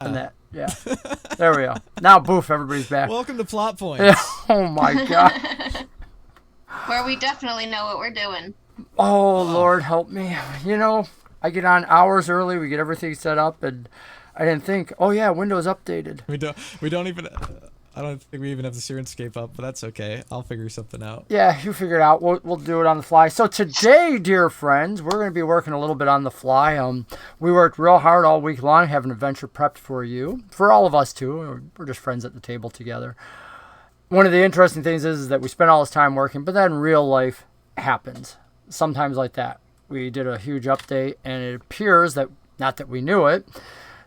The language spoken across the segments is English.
And that, yeah. There we go. Now, boof, everybody's back. Welcome to Plot Points. Yeah. Oh, my God. Where we definitely know what we're doing. Oh, Lord, help me. You know, I get on hours early. We get everything set up, and I didn't think, oh, yeah, Windows updated. We don't even... I don't think we even have the Sirenscape up, but that's okay. I'll figure something out. Yeah, you figure it out. We'll do it on the fly. So today, dear friends, we're going to be working a little bit on the fly. We worked real hard all week long, have an adventure prepped for you, for all of us too. We're just friends at the table together. One of the interesting things is that we spend all this time working, but then real life happens. Sometimes like that. We did a huge update, and it appears that, not that we knew it,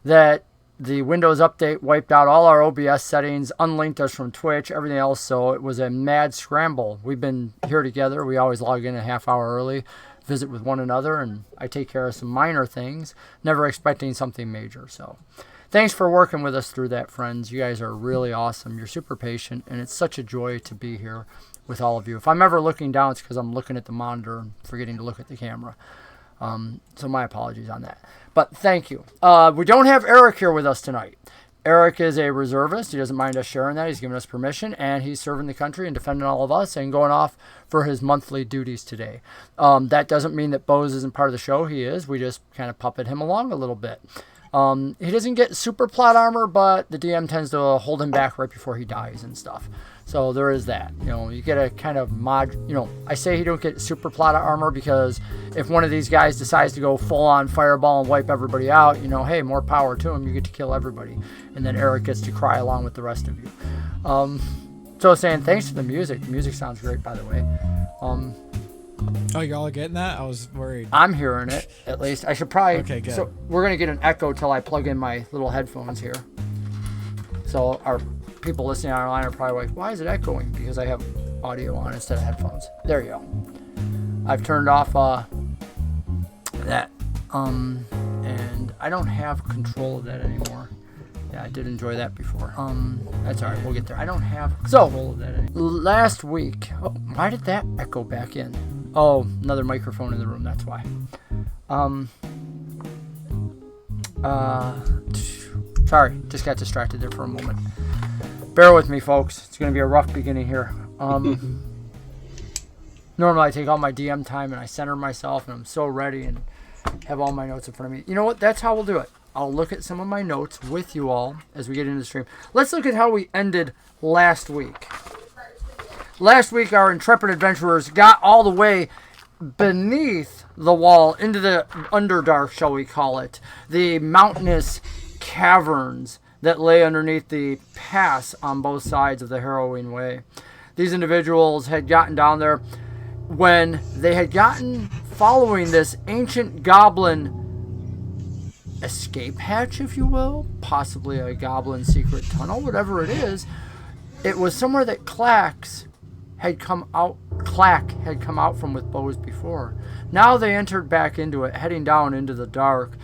that the Windows update wiped out all our OBS settings, unlinked us from Twitch, everything else, so it was a mad scramble. We've been here together. We always log in a half hour early, visit with one another, and I take care of some minor things, never expecting something major. So thanks for working with us through that, friends. You guys are really awesome. You're super patient, and it's such a joy to be here with all of you. If I'm ever looking down, it's because I'm looking at the monitor and forgetting to look at the camera. So my apologies on that. But thank you. We don't have Eric here with us tonight. Eric is a reservist. He doesn't mind us sharing that. He's given us permission, and he's serving the country and defending all of us and going off for his monthly duties today. That doesn't mean that B.O.S.E isn't part of the show. He is. We just kind of puppet him along a little bit. He doesn't get super plot armor, but the DM tends to hold him back right before he dies and stuff. So there is that. You know, you get a kind of mod. You know, I say he don't get super plot armor because if one of these guys decides to go full on fireball and wipe everybody out, you know, hey, more power to him. You get to kill everybody, and then Eric gets to cry along with the rest of you. So saying thanks for the music. The music sounds great, by the way. Oh, y'all are getting that? I was worried. I'm hearing it, at least. I should probably... Okay, good. So we're going to get an echo till I plug in my little headphones here. So our people listening online are probably like, why is it echoing? Because I have audio on instead of headphones. There you go. I've turned off that. And I don't have control of that anymore. Yeah, I did enjoy that before. That's all right. We'll get there. I don't have control of that anymore. Last week... Oh, why did that echo back in? Oh, another microphone in the room, that's why. Sorry, just got distracted there for a moment. Bear with me, folks. It's going to be a rough beginning here. Normally I take all my DM time and I center myself and I'm so ready and have all my notes in front of me. You know what? That's how we'll do it. I'll look at some of my notes with you all as we get into the stream. Let's look at how we ended last week. Last week, our intrepid adventurers got all the way beneath the wall into the underdark, shall we call it, the mountainous caverns that lay underneath the pass on both sides of the Harrowing Way. These individuals had gotten down there when they had gotten following this ancient goblin escape hatch, if you will, possibly a goblin secret tunnel, whatever it is. It was somewhere that Klaak had come out from with B.O.S.E before. Now they entered back into it, heading down into the dark.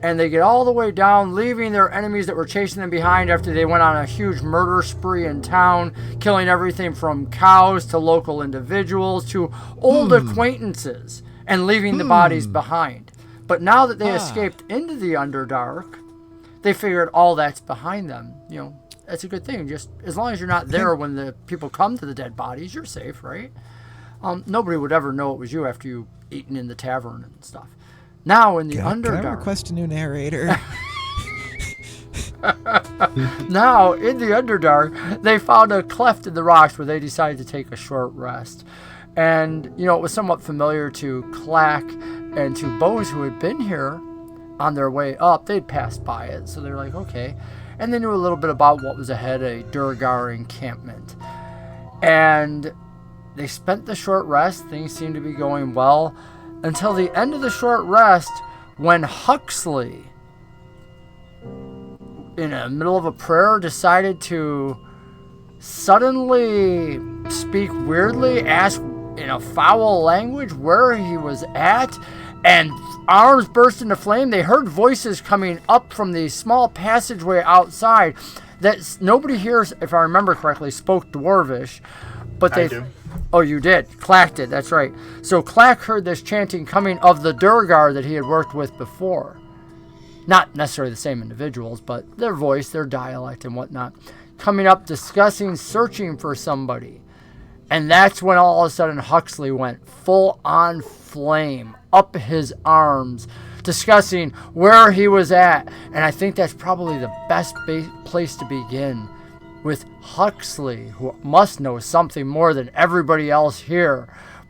And they get all the way down, leaving their enemies that were chasing them behind after they went on a huge murder spree in town, killing everything from cows to local individuals to old acquaintances, and leaving the bodies behind. But now that they escaped into the Underdark, they figured all that's behind them. You know, that's a good thing. Just as long as you're not there when the people come to the dead bodies, you're safe, right? Nobody would ever know it was you after you eaten in the tavern and stuff. Now in the Underdark... Can I request a new narrator? Now, in the Underdark, they found a cleft in the rocks where they decided to take a short rest. And, you know, it was somewhat familiar to Klaak and to B.O.S.E who had been here on their way up. They'd passed by it, so they're like, okay. And they knew a little bit about what was ahead, a duergar encampment. And they spent the short rest. Things seemed to be going well until the end of the short rest when Huxley, in the middle of a prayer, decided to suddenly speak weirdly, ask in a foul language where he was at, and arms burst into flame. They heard voices coming up from the small passageway outside that nobody here, if I remember correctly, spoke Dwarvish, but they... Oh, you did. Klaak did. That's right. So Klaak heard this chanting coming of the duergar that he had worked with before. Not necessarily the same individuals, but their voice, their dialect, and whatnot. Coming up, discussing, searching for somebody. And that's when all of a sudden Huxley went full on flame, up his arms, discussing where he was at. And I think that's probably the best place to begin, with Huxley, who must know something more than everybody else here,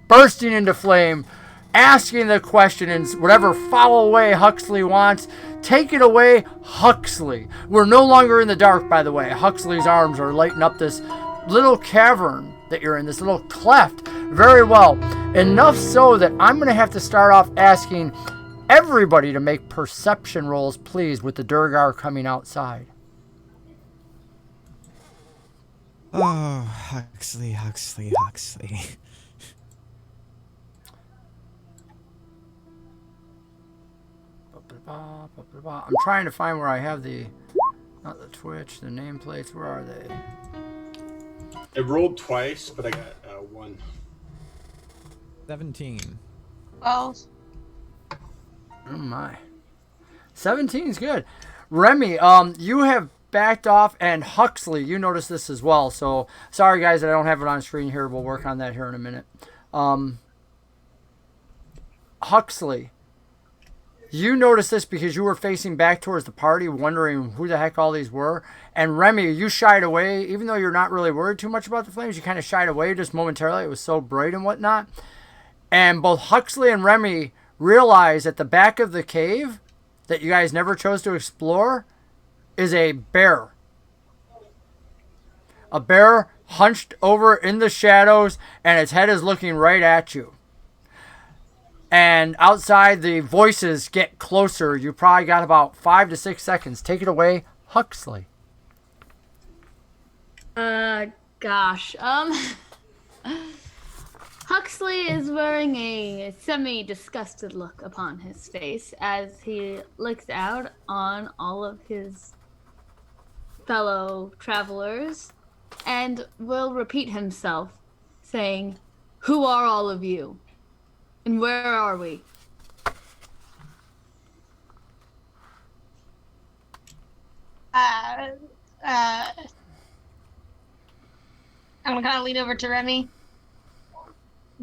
bursting into flame, asking the question in whatever foul way Huxley wants. Take it away, Huxley. We're no longer in the dark, by the way. Huxley's arms are lighting up this little cavern that you're in, this little cleft. Very well. Enough so that I'm going to have to start off asking everybody to make perception rolls, please, with the duergar coming outside. Oh, Huxley. I'm trying to find where I have the, not the Twitch, the nameplates. Where are they? I rolled twice, but I got 1. 17. Well, Oh my. 17's good. Remy, you have backed off, and Huxley, you noticed this as well. So sorry guys that I don't have it on screen here. We'll work on that here in a minute. Huxley, you noticed this because you were facing back towards the party, wondering who the heck all these were. And Remy, you shied away, even though you're not really worried too much about the flames. You kind of shied away just momentarily. It was so bright and whatnot. And both Huxley and Remy realize at the back of the cave that you guys never chose to explore is a bear. A bear hunched over in the shadows, and its head is looking right at you. And outside, the voices get closer. You probably got about 5 to 6 seconds. Take it away, Huxley. Gosh. Huxley is wearing a semi-disgusted look upon his face as he looks out on all of his fellow travelers and will repeat himself, saying, "Who are all of you? And where are we?" I'm gonna kind of lean over to Remy.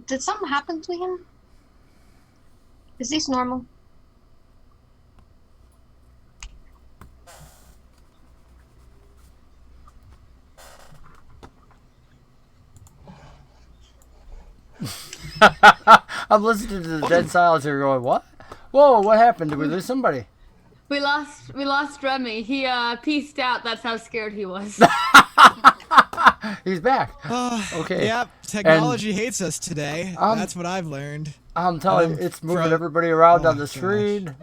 Did something happen to him? Is this normal? I'm listening to the dead silence here going, what? Whoa, what happened? Did we lose somebody? We lost Remy. He pieced out. That's how scared he was. He's back. Okay. Yep, technology hates us today. That's what I've learned. I'm telling you, it's moving everybody around on the screen.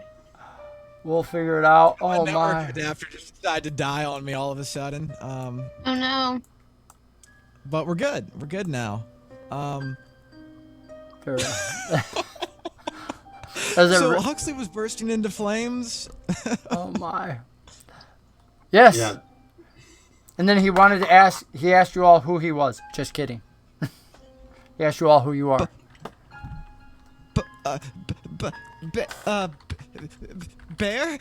We'll figure it out. Oh my my. network adapter just decided to die on me all of a sudden. Oh no. But we're good. We're good now. Fair enough. So Huxley was bursting into flames. Oh my. Yes. Yeah. And then he wanted to ask. He asked you all who he was. Just kidding. He asked you all who you are. Bear?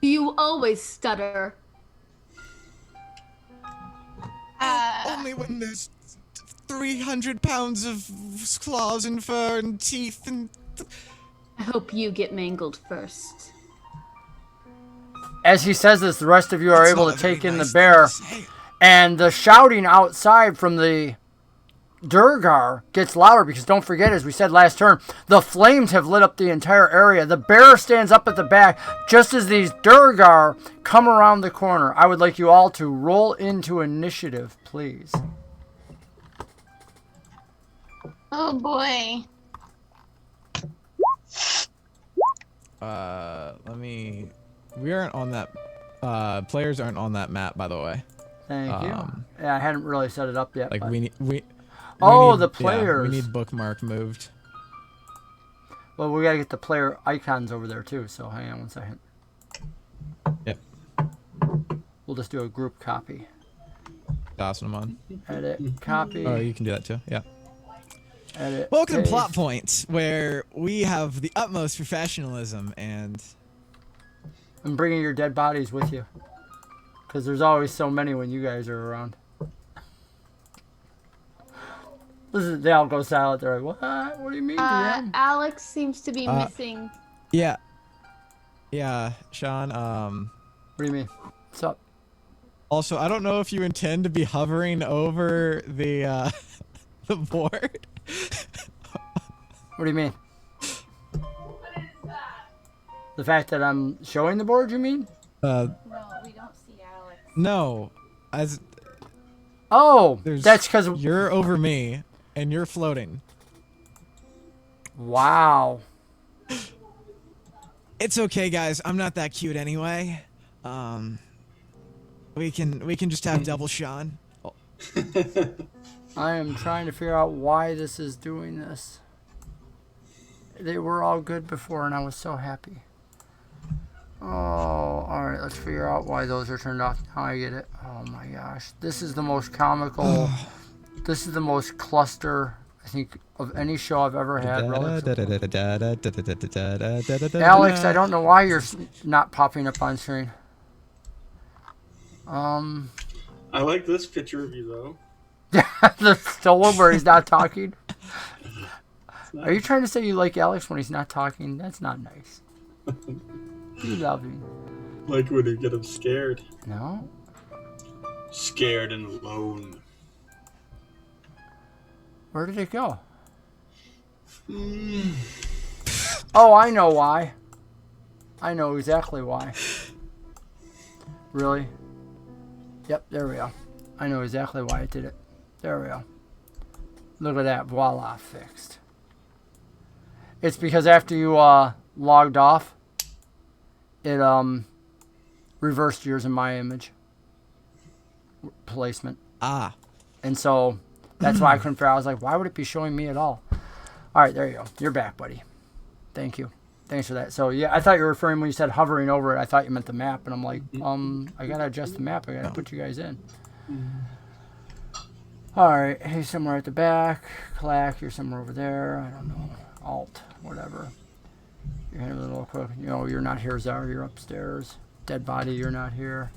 You always stutter. Only when there's 300 pounds of claws and fur and teeth and... I hope you get mangled first. As he says this, the rest of you are able to take in the bear, and the shouting outside from the duergar gets louder because don't forget, as we said last turn, the flames have lit up the entire area. The bear stands up at the back just as these duergar come around the corner. I would like you all to roll into initiative, please. Oh boy. We aren't on that. Players aren't on that map, by the way. Thank you. Yeah, I hadn't really set it up yet. Like but... we need the players. Yeah, we need bookmark moved. Well, we gotta get the player icons over there too. So hang on one second. Yep. We'll just do a group copy. Tossing them on. Edit. Copy. Oh, you can do that too. Yeah. Edit. Welcome paste. to Plot Points, where we have the utmost professionalism and I'm bringing your dead bodies with you. Because there's always so many when you guys are around. They all go silent. They're like, what? What do you mean, DM? Alex seems to be missing. Yeah. Yeah, Sean, What do you mean? What's up? Also, I don't know if you intend to be hovering over the, the board. What do you mean? The fact that I'm showing the board, you mean? No, we don't see Alex. No. Oh, that's because... You're over me, and you're floating. Wow. It's okay, guys. I'm not that cute anyway. We can just have double Sean. Oh. I am trying to figure out why this is doing this. They were all good before, and I was so happy. Oh, alright, let's figure out why those are turned off. Now I get it. Oh my gosh. This is the most comical, this is the most cluster, I think, of any show I've ever had. Alex, I don't know why you're not popping up on screen. I like this picture of you, though. The still one where he's not talking? Are you trying to say you like Alex when he's not talking? That's not nice. You love him. Like when you get him scared. No? Scared and alone. Where did it go? Oh, I know why. I know exactly why. Really? Yep, there we go. I know exactly why it did it. There we go. Look at that. Voila, fixed. It's because after you logged off, it reversed yours in my image placement. Ah. And so that's why I couldn't figure out. I was like, why would it be showing me at all? All right, there you go. You're back, buddy. Thank you. Thanks for that. So, yeah, I thought you were referring when you said hovering over it. I thought you meant the map. And I'm like, I got to adjust the map. I got to put you guys in. All right. He's somewhere at the back. Klaak, you're somewhere over there. I don't know. Alt, whatever. You're here a little quick. You know, you're not here, Zara. You're upstairs. Dead body, you're not here.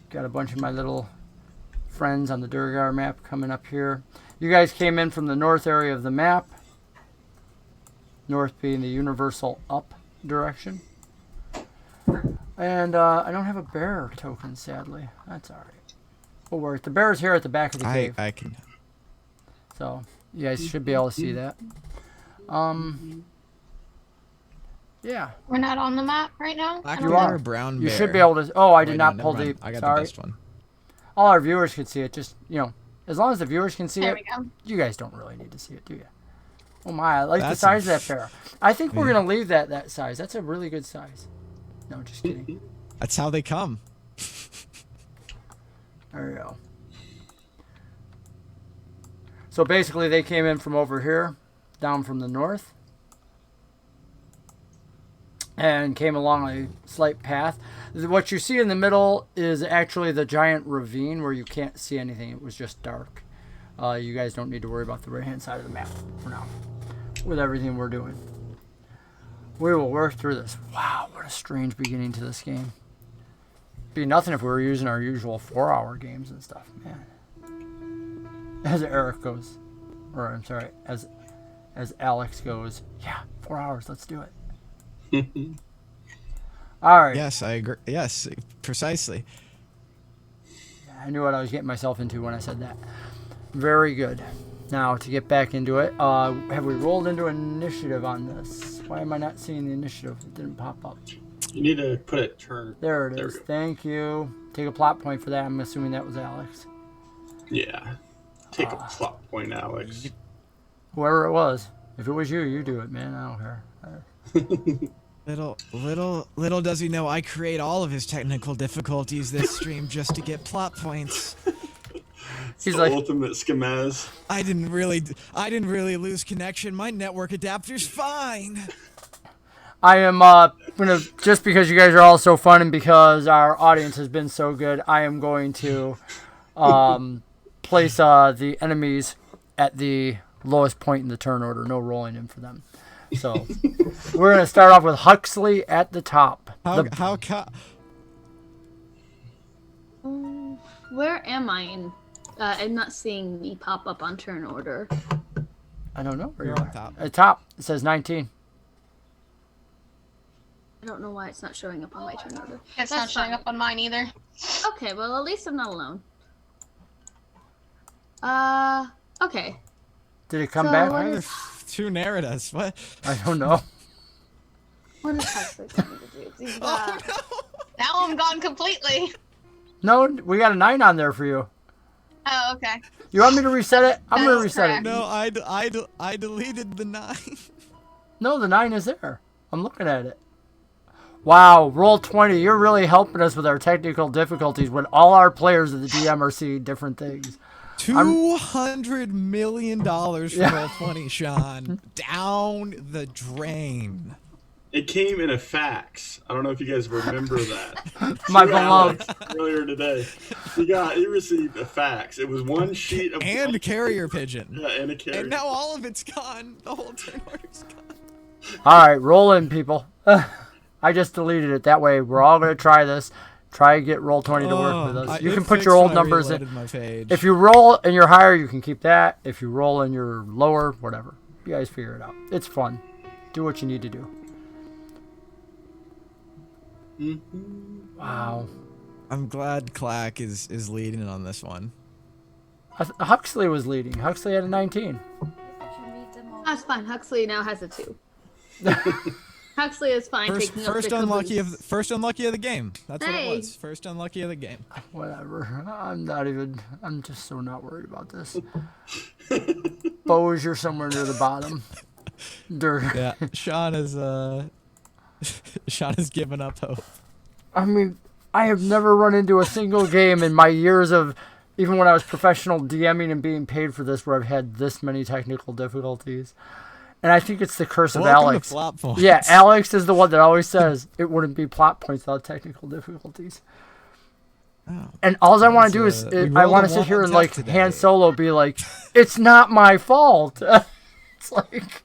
Got a bunch of my little friends on the Duergar map coming up here. You guys came in from the north area of the map. North being the universal up direction. And I don't have a bear token, sadly. That's alright. We'll work. The bear's here at the back of the cave. I can. So, you guys should be able to see that. Yeah. We're not on the map right now? Black You bear are. or brown You bear? should be able to... Oh, I did Wait, not no, pull never the... mind. I got Sorry. the best one. All our viewers can see it. Just, you know, as long as the viewers can see There it, we go. you guys don't really need to see it, do you? Oh my, I like the That's size of that bear. I think we're going to leave that size. That's a really good size. No, just kidding. That's how they come. There you go. So basically they came in from over here, down from the north, and came along a slight path. What you see in the middle is actually the giant ravine where you can't see anything. It was just dark. You guys don't need to worry about the right-hand side of the map for now with everything we're doing. We will work through this. Wow, what a strange beginning to this game. Be nothing if we were using our usual 4-hour games and stuff, man. As Eric goes, or I'm sorry, as Alex goes, yeah, 4 hours, let's do it. All right. Yes, I agree. Yes, precisely. I knew what I was getting myself into when I said that. Very good. Now, to get back into it, have we rolled into initiative on this? Why am I not seeing the initiative? It didn't pop up. You need to put it turn. There it is. Thank you. Take a plot point for that. I'm assuming that was Alex. Yeah. Take a plot point, Alex. Whoever it was. If it was you, you do it, man. I don't care. Little does he know I create all of his technical difficulties this stream just to get plot points. He's the like, ultimate schemaz. I didn't really lose connection. My network adapter's fine. I am gonna, just because you guys are all so fun and because our audience has been so good, I am going to place the enemies at the lowest point in the turn order. No rolling in for them. So we're going to start off with Huxley at the top. Where am I? I'm not seeing me pop up on turn order. I don't know where You're you on are. top. At the top, it says 19. I don't know why it's not showing up on my turn order. It's not showing up on mine either. Okay, well at least I'm not alone. Okay. Did it come So back? Why are there two Neridas? What? I don't know. What is Huxley trying to do? He's, Oh no! Now I'm gone completely. No, we got a 9 on there for you. Oh, okay. You want me to reset it? I'm going to That's reset correct. it. No, I deleted the 9. No, the 9 is there. I'm looking at it. Wow, roll 20. You're really helping us with our technical difficulties when all our players at the DM are seeing different things. $200 million for roll 20, Sean. Down the drain. It came in a fax. I don't know if you guys remember that. My To beloved. Alex earlier today, he received a fax. It was one sheet of And a carrier pigeon. yeah, and a carrier. And now all of it's gone. The whole turn order's gone. All right, roll in, people. I just deleted it. That way, we're all going to try this. Try to get roll 20 to work with us. You can put your old numbers in. My page. If you roll and you're higher, you can keep that. If you roll and you're lower, whatever. You guys figure it out. It's fun. Do what you need to do. Wow. I'm glad Klaak is leading on this one. Huxley was leading. Huxley had a 19. That's fine. Huxley now has a 2. Huxley is fine taking up First the unlucky caboose. of the game. That's what Hey. it was. First unlucky of the game. Whatever. I'm just so not worried about this. B.O.S.E, you're somewhere near the bottom. Yeah, Sean is Sean has given up hope. I mean, I have never run into a single game in my years of, even when I was professional DMing and being paid for this, where I've had this many technical difficulties. And I think it's the curse of Welcome Alex. to plot points. Yeah, Alex is the one that always says it wouldn't be plot points without technical difficulties. Oh. And all I want to do We is, rolled I want a to sit here and one like test today. Han Solo be like, it's not my fault. It's like,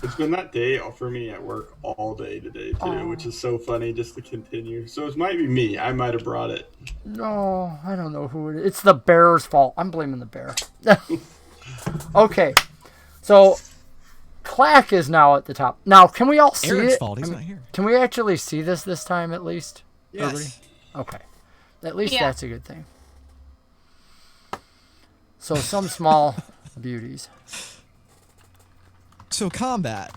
It's been that day for me at work all day today too, which is so funny just to continue. So it might be me. I might have brought it. no, I don't know who it is. It's the bear's fault. I'm blaming the bear. Okay, so Klaak is now at the top. Now, can we all see Eric's it? fault. He's not here. Can we actually see this time at least? Yes. Everybody? Okay. At least Yeah. that's a good thing. So some small beauties. So combat.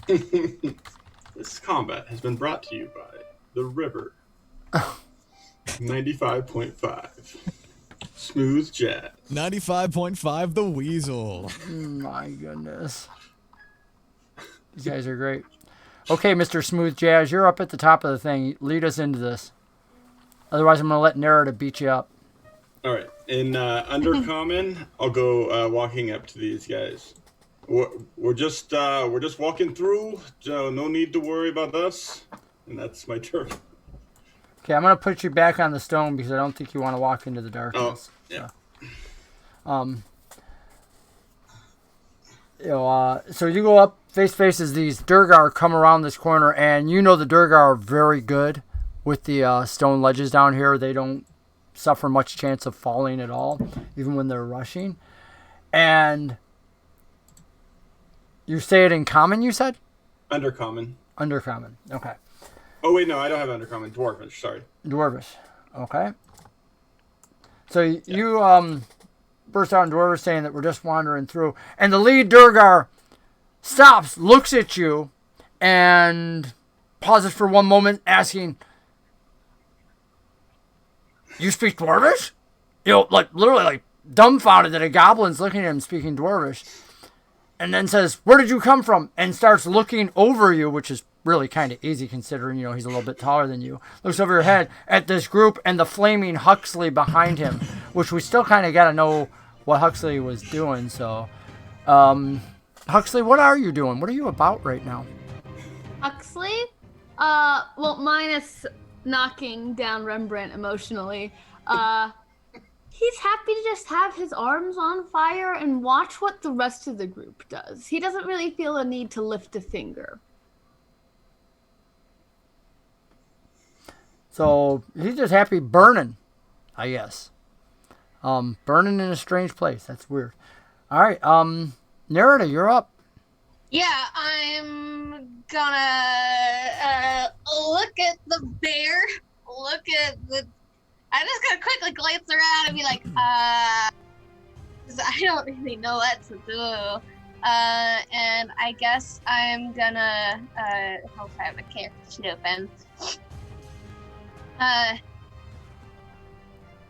This combat has been brought to you by the River 95.5 Smooth Jazz. 95.5 The Weasel. My goodness. These guys are great. Okay, Mr. Smooth Jazz, you're up at the top of the thing. Lead us into this. Otherwise, I'm going to let Narita beat you up. All right, in Undercommon, I'll go walking up to these guys. We're just walking through. So no need to worry about us. And that's my turn. Okay, I'm going to put you back on the stone because I don't think you want to walk into the darkness. Oh, yeah. So you go up face to face as these duergar come around this corner, and you know the duergar are very good with the stone ledges down here. They don't suffer much chance of falling at all, even when they're rushing. And you say it in common, you said? Undercommon. Undercommon. Okay. Oh wait, no, I don't have Undercommon. Dwarvish, sorry. Dwarvish. Okay. So you burst out in Dwarvish saying that we're just wandering through. And the lead duergar stops, looks at you, and pauses for one moment, asking, "You speak Dwarvish?" You know, like literally like dumbfounded that a goblin's looking at him speaking Dwarvish. And then says, "Where did you come from?" And starts looking over you, which is really kind of easy considering, you know, he's a little bit taller than you. Looks over your head at this group and the flaming Huxley behind him, which we still kind of got to know what Huxley was doing. So, Huxley, what are you doing? What are you about right now? Huxley? Well, minus knocking down Rembrandt emotionally. he's happy to just have his arms on fire and watch what the rest of the group does. He doesn't really feel a need to lift a finger. So he's just happy burning, I guess. Burning in a strange place. That's weird. All right, Nerida, you're up. Yeah, I'm gonna look at the bear. Look at the. I'm just gonna quickly glance around and be like, 'cause I don't really know what to do. And I guess I'm gonna hope I have a character sheet open. I'm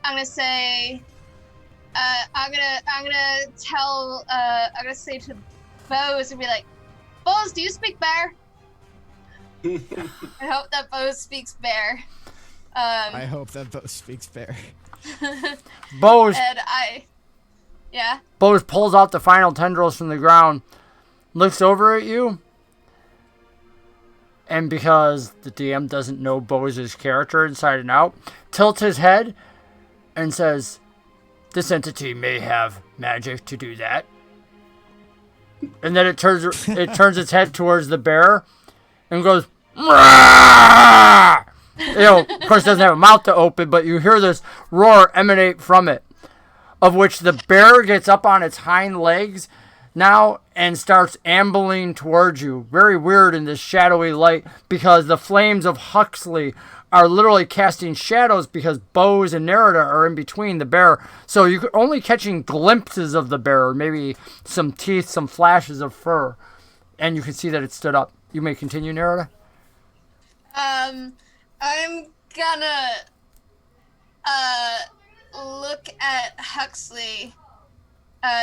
gonna say, I'm gonna tell, I'm gonna say to B.O.S.E and be like, B.O.S E, do you speak bear? I hope that B.O.S E speaks bear. I hope that B.O.S E speaks bear. B.O.S E, And yeah. B.O.S E pulls out the final tendrils from the ground, looks over at you, and because the DM doesn't know B.O.S.'s character inside and out, tilts his head and says, "This entity may have magic to do that." And then it turns its head towards the bear and goes, "Rah!" Of course, it doesn't have a mouth to open, but you hear this roar emanate from it, of which the bear gets up on its hind legs now and starts ambling towards you. Very weird in this shadowy light, because the flames of Huxley are literally casting shadows because B.O.S.E and Nerida are in between the bear. So you're only catching glimpses of the bear, maybe some teeth, some flashes of fur. And you can see that it stood up. You may continue, Nerida. I'm gonna look at Huxley,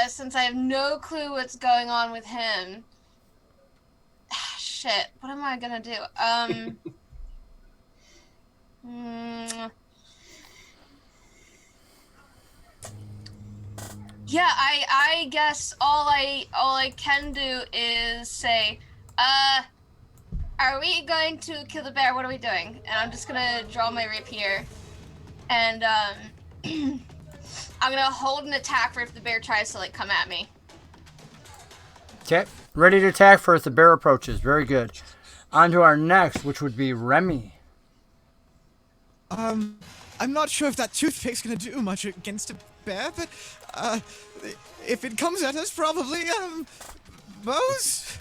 since I have no clue what's going on with him. Shit, what am I gonna do? Yeah, I guess all I can do is say, are we going to kill the bear? What are we doing? And I'm just gonna draw my rapier, and I'm gonna hold an attack for if the bear tries to come at me. Okay, ready to attack for if the bear approaches. Very good. On to our next, which would be Remy. I'm not sure if that toothpick's gonna do much against a bear, but, if it comes at us, probably, B.O.S.E?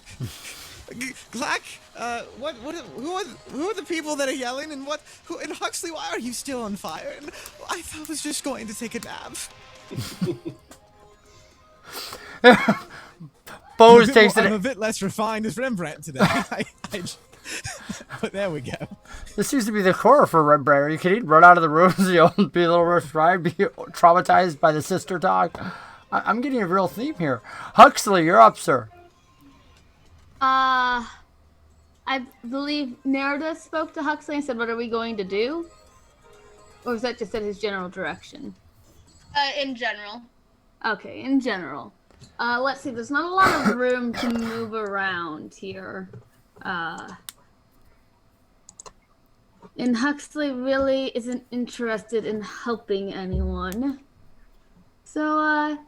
Klaak, who are the people that are yelling, and and Huxley, why are you still on fire? And I thought I was just going to take a nap. B.O.S.E takes I'm it. a bit less refined as Rembrandt today. But there we go. This seems to be the core for Rembrandt. Are you kidding? Run out of the rooms, be a little refined, be traumatized by the sister talk. I'm getting a real theme here. Huxley, you're up, sir. I believe Nerida spoke to Huxley and said, "What are we going to do?" Or was that just at his general direction? In general. Okay, in general. Let's see, there's not a lot of room to move around here. And Huxley really isn't interested in helping anyone. So,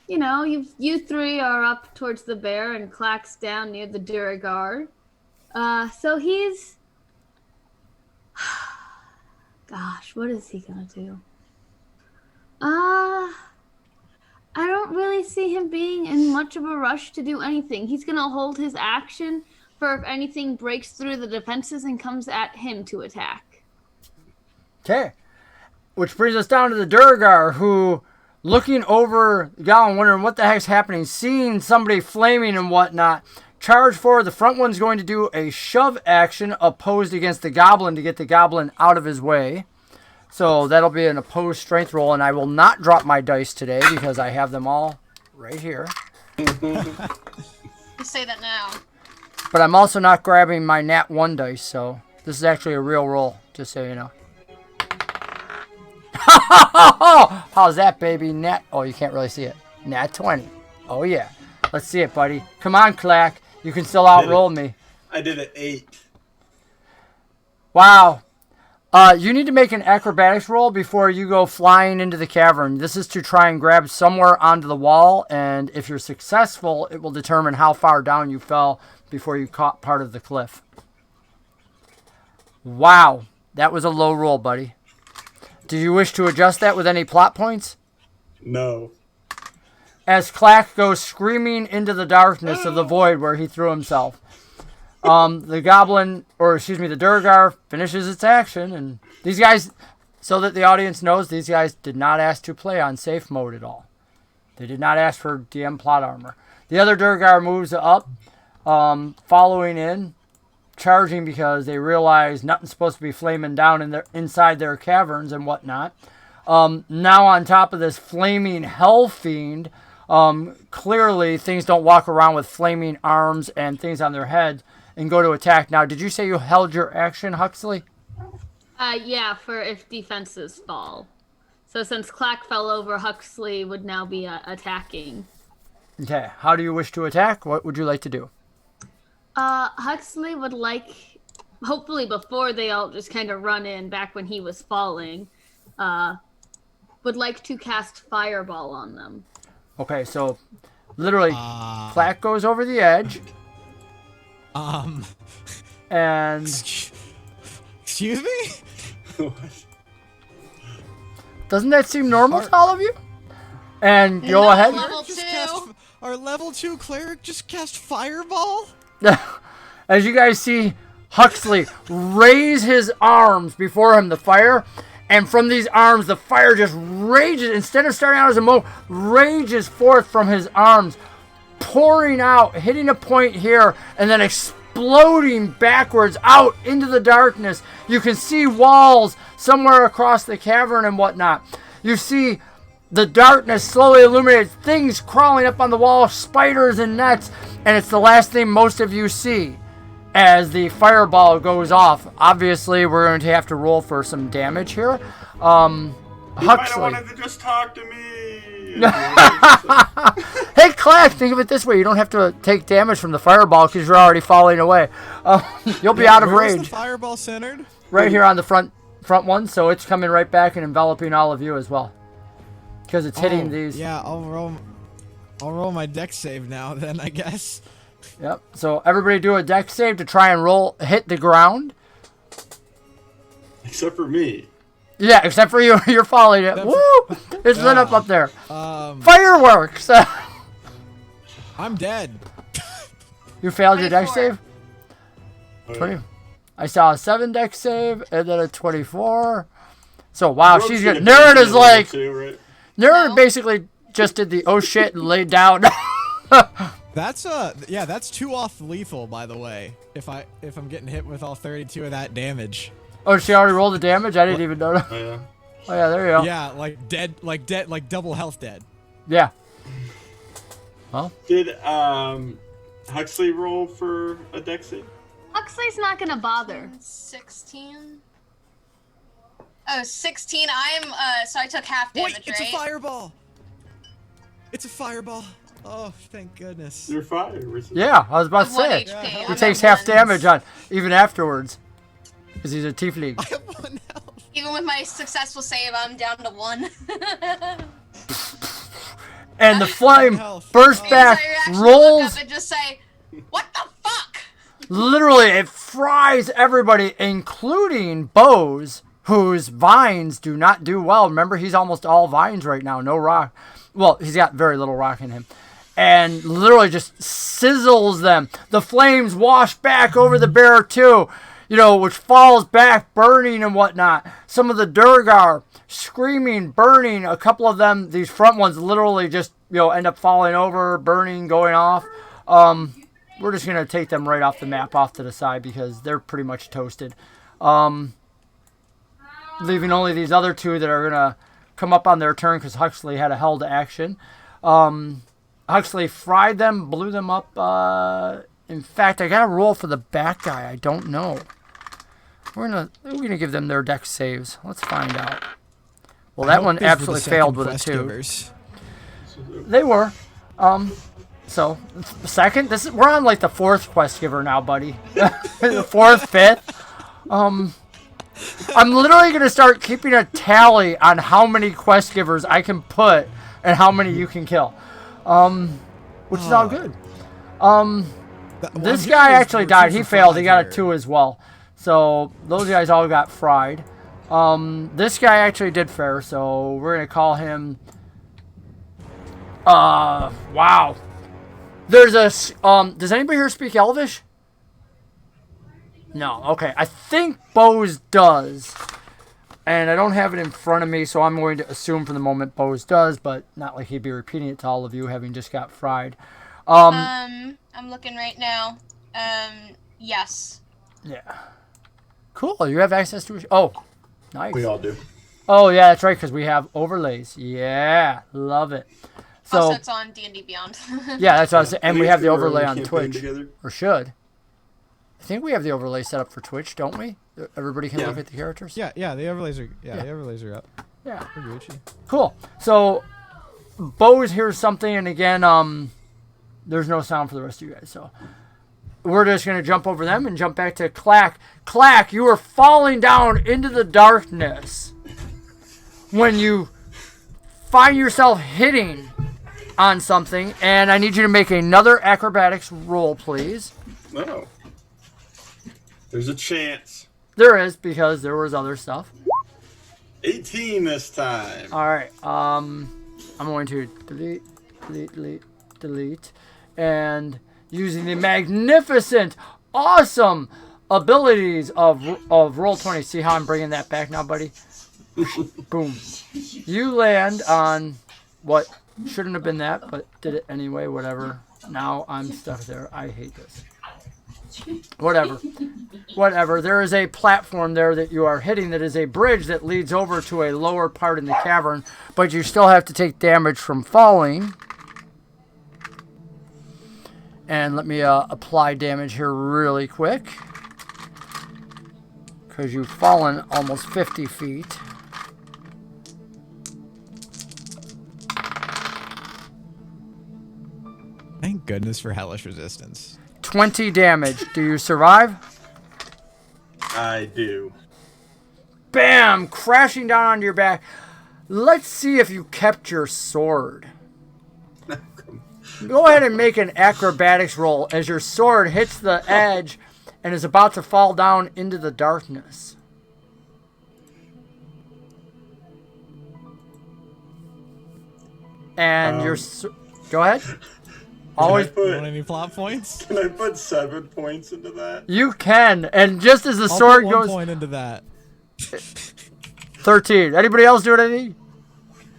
you three are up towards the bear and Klaak's down near the duergar. So he's... Gosh, what is he gonna do? I don't really see him being in much of a rush to do anything. He's gonna hold his action for if anything breaks through the defenses and comes at him to attack. Okay. Which brings us down to the duergar, who, looking over the galleon, wondering what the heck's happening, seeing somebody flaming and whatnot, charge forward. The front one's going to do a shove action opposed against the goblin to get the goblin out of his way. So that'll be an opposed strength roll, and I will not drop my dice today because I have them all right here. You say that now. But I'm also not grabbing my nat 1 dice, so this is actually a real roll, just so you know. How's that, baby? Nat. Oh, you can't really see it. Nat 20. Oh, yeah. Let's see it, buddy. Come on, Klaak. You can still outroll me. I did an 8. Wow. You need to make an acrobatics roll before you go flying into the cavern. This is to try and grab somewhere onto the wall, and if you're successful, it will determine how far down you fell before you caught part of the cliff. Wow, that was a low roll, buddy. Do you wish to adjust that with any plot points? No. As Klaak goes screaming into the darkness of the void where he threw himself, the goblin, or excuse me, the duergar finishes its action, and these guys, so that the audience knows, these guys did not ask to play on safe mode at all. They did not ask for DM plot armor. The other duergar moves up, following in, charging because they realize nothing's supposed to be flaming down in inside their caverns and whatnot. Now on top of this flaming hell fiend, clearly things don't walk around with flaming arms and things on their head and go to attack. Now, did you say you held your action, Huxley? Yeah, for if defenses fall. So since Klaak fell over, Huxley would now be attacking. Okay, how do you wish to attack? What would you like to do? Huxley would like, hopefully before they all just kind of run in back when he was falling, would like to cast Fireball on them. Okay, so literally, Klaak goes over the edge. And... Excuse me? Doesn't that seem normal to all of you? And go ahead. Level Just 2. our level 2 cleric just cast Fireball? As you guys see Huxley raise his arms before him, the fire, and from these arms, the fire just rages, instead of starting out as a mote, rages forth from his arms, pouring out, hitting a point here, and then exploding backwards out into the darkness. You can see walls somewhere across the cavern and whatnot. You see the darkness slowly illuminates, things crawling up on the wall, spiders and nets, and it's the last thing most of you see as the fireball goes off. Obviously, we're going to have to roll for some damage here. You might have Huxley. wanted to just talk to me. Hey, Klaak, think of it this way. You don't have to take damage from the fireball because you're already falling away. You'll be out of Where's the range. Fireball centered? Right here on the front one, so it's coming right back and enveloping all of you as well. Because it's hitting these. Yeah, I'll roll my dex save now then, I guess. Yep. So everybody do a dex save to try and hit the ground. Except for me. Yeah, except for you. You're falling it. Woo! It's lit up there. Um, Fireworks! I'm dead. You failed your dex 24. save? 20. I saw a 7 dex save and then a 24. So, wow, she's good. Nerd is like... Too, right? Nerd No. basically just did the oh shit and laid down. That's that's 2 off lethal, by the way. If I'm getting hit with all 32 of that damage. Oh, she already rolled the damage? I didn't even know that. Oh, yeah. Oh, yeah, there you go. Yeah, like double health dead. Yeah. Well, Did Huxley roll for a dex save? Huxley's not gonna bother. 16. Oh, 16. So I took half damage, Wait, it's right? a fireball. It's a fireball. Oh, thank goodness. You're fire. yeah, I was about to 1 say. HP. He I'm takes at half 1. damage on even afterwards. Because he's a tiefling. I have 1 health. Even with my successful save, I'm down to 1. And the flame health. bursts Oh. back, So you actually rolls. look up and just say, "What the fuck?" Literally, it fries everybody, including B.O.S.E, whose vines do not do well. Remember, he's almost all vines right now, no rock. Well, he's got very little rock in him. And literally just sizzles them. The flames wash back over the bear too, which falls back, burning and whatnot. Some of the duergar screaming, burning. A couple of them, these front ones, literally just, end up falling over, burning, going off. We're just going to take them right off the map, off to the side, because they're pretty much toasted. Leaving only these other 2 that are going to come up on their turn, because Huxley had a held action. Huxley fried them, blew them up. In fact, I got to roll for the back guy. I don't know. We're gonna give them their dex saves. Let's find out. Well, that one absolutely failed with a 2. They were. So second. We're on like the 4th quest giver now, buddy. The 4th, 5th. I'm literally going to start keeping a tally on how many quest givers I can put and how many you can kill. Which is all good. This guy actually died. He failed. He got a 2 as well. So those guys all got fried. This guy actually did fair, so we're going to call him... wow. There's a... does anybody here speak Elvish? No. Okay. I think B.O.S.E does. And I don't have it in front of me, so I'm going to assume for the moment B.O.S.E does, but not like he'd be repeating it to all of you, having just got fried. I'm looking right now. Yes. Yeah. Cool. You have access to it. Oh, nice. We all do. Oh, yeah, that's right, because we have overlays. Yeah. Love it. So, Also, it's on D&D Beyond. yeah, that's what I was saying. And we have the overlay on campaign Twitch. together. Or should. I think we have the overlay set up for Twitch, don't we? Everybody can look at the characters? Yeah, the overlays are the overlays are up. Yeah. We're Gucci. Cool. So, B.O.S.E hears something, and again, there's no sound for the rest of you guys, so we're just going to jump over them and jump back to Klaak. Klaak, you are falling down into the darkness when you find yourself hitting on something, and I need you to make another acrobatics roll, please. No. There's a chance. There is, because there was other stuff. 18 this time. All right. I'm going to delete, and using the magnificent, awesome abilities of Roll20. See how I'm bringing that back now, buddy? Boom. You land on what shouldn't have been that, but did it anyway. Whatever. Now I'm stuck there. I hate this. Whatever. There is a platform there that you are hitting that is a bridge that leads over to a lower part in the cavern, but you still have to take damage from falling. And let me apply damage here really quick, because you've fallen almost 50 feet. Thank goodness for hellish resistance. 20 damage. Do you survive? I do. Bam! Crashing down onto your back. Let's see if you kept your sword. Go ahead and make an acrobatics roll as your sword hits the edge and is about to fall down into the darkness. And go ahead. Always. You want any plot points? Can I put 7 points into that? You can, and just as the I'll sword put 1 goes. point into that. 13. Anybody else do anything?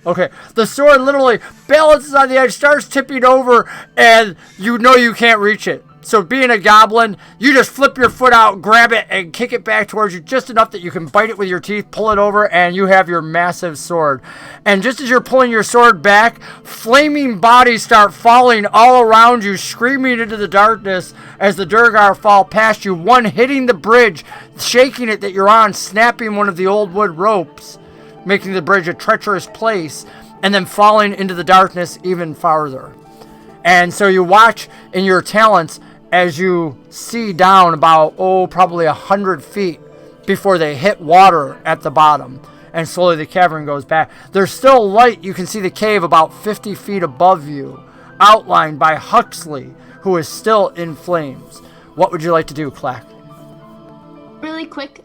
Okay. The sword literally balances on the edge, starts tipping over, and you know you can't reach it. So being a goblin, you just flip your foot out, grab it, and kick it back towards you just enough that you can bite it with your teeth, pull it over, and you have your massive sword. And just as you're pulling your sword back, flaming bodies start falling all around you, screaming into the darkness as the duergar fall past you, one hitting the bridge, shaking it that you're on, snapping one of the old wood ropes, making the bridge a treacherous place, and then falling into the darkness even farther. And so you watch in your talents as you see down about, probably 100 feet before they hit water at the bottom. And slowly the cavern goes back. There's still light. You can see the cave about 50 feet above you, outlined by Huxley, who is still in flames. What would you like to do, Klaak? Really quick,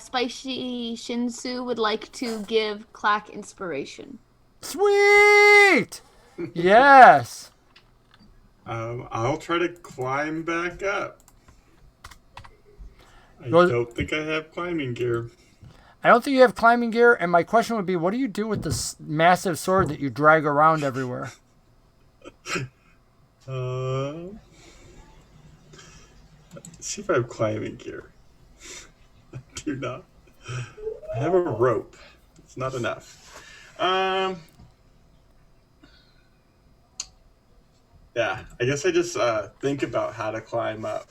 Spicy Shinsu would like to give Klaak inspiration. Sweet! Yes. I'll try to climb back up. I don't think I have climbing gear. I don't think you have climbing gear, and my question would be, what do you do with this massive sword that you drag around everywhere? Let's see if I have climbing gear. I do not. I have a rope. It's not enough. Yeah, I guess I just think about how to climb up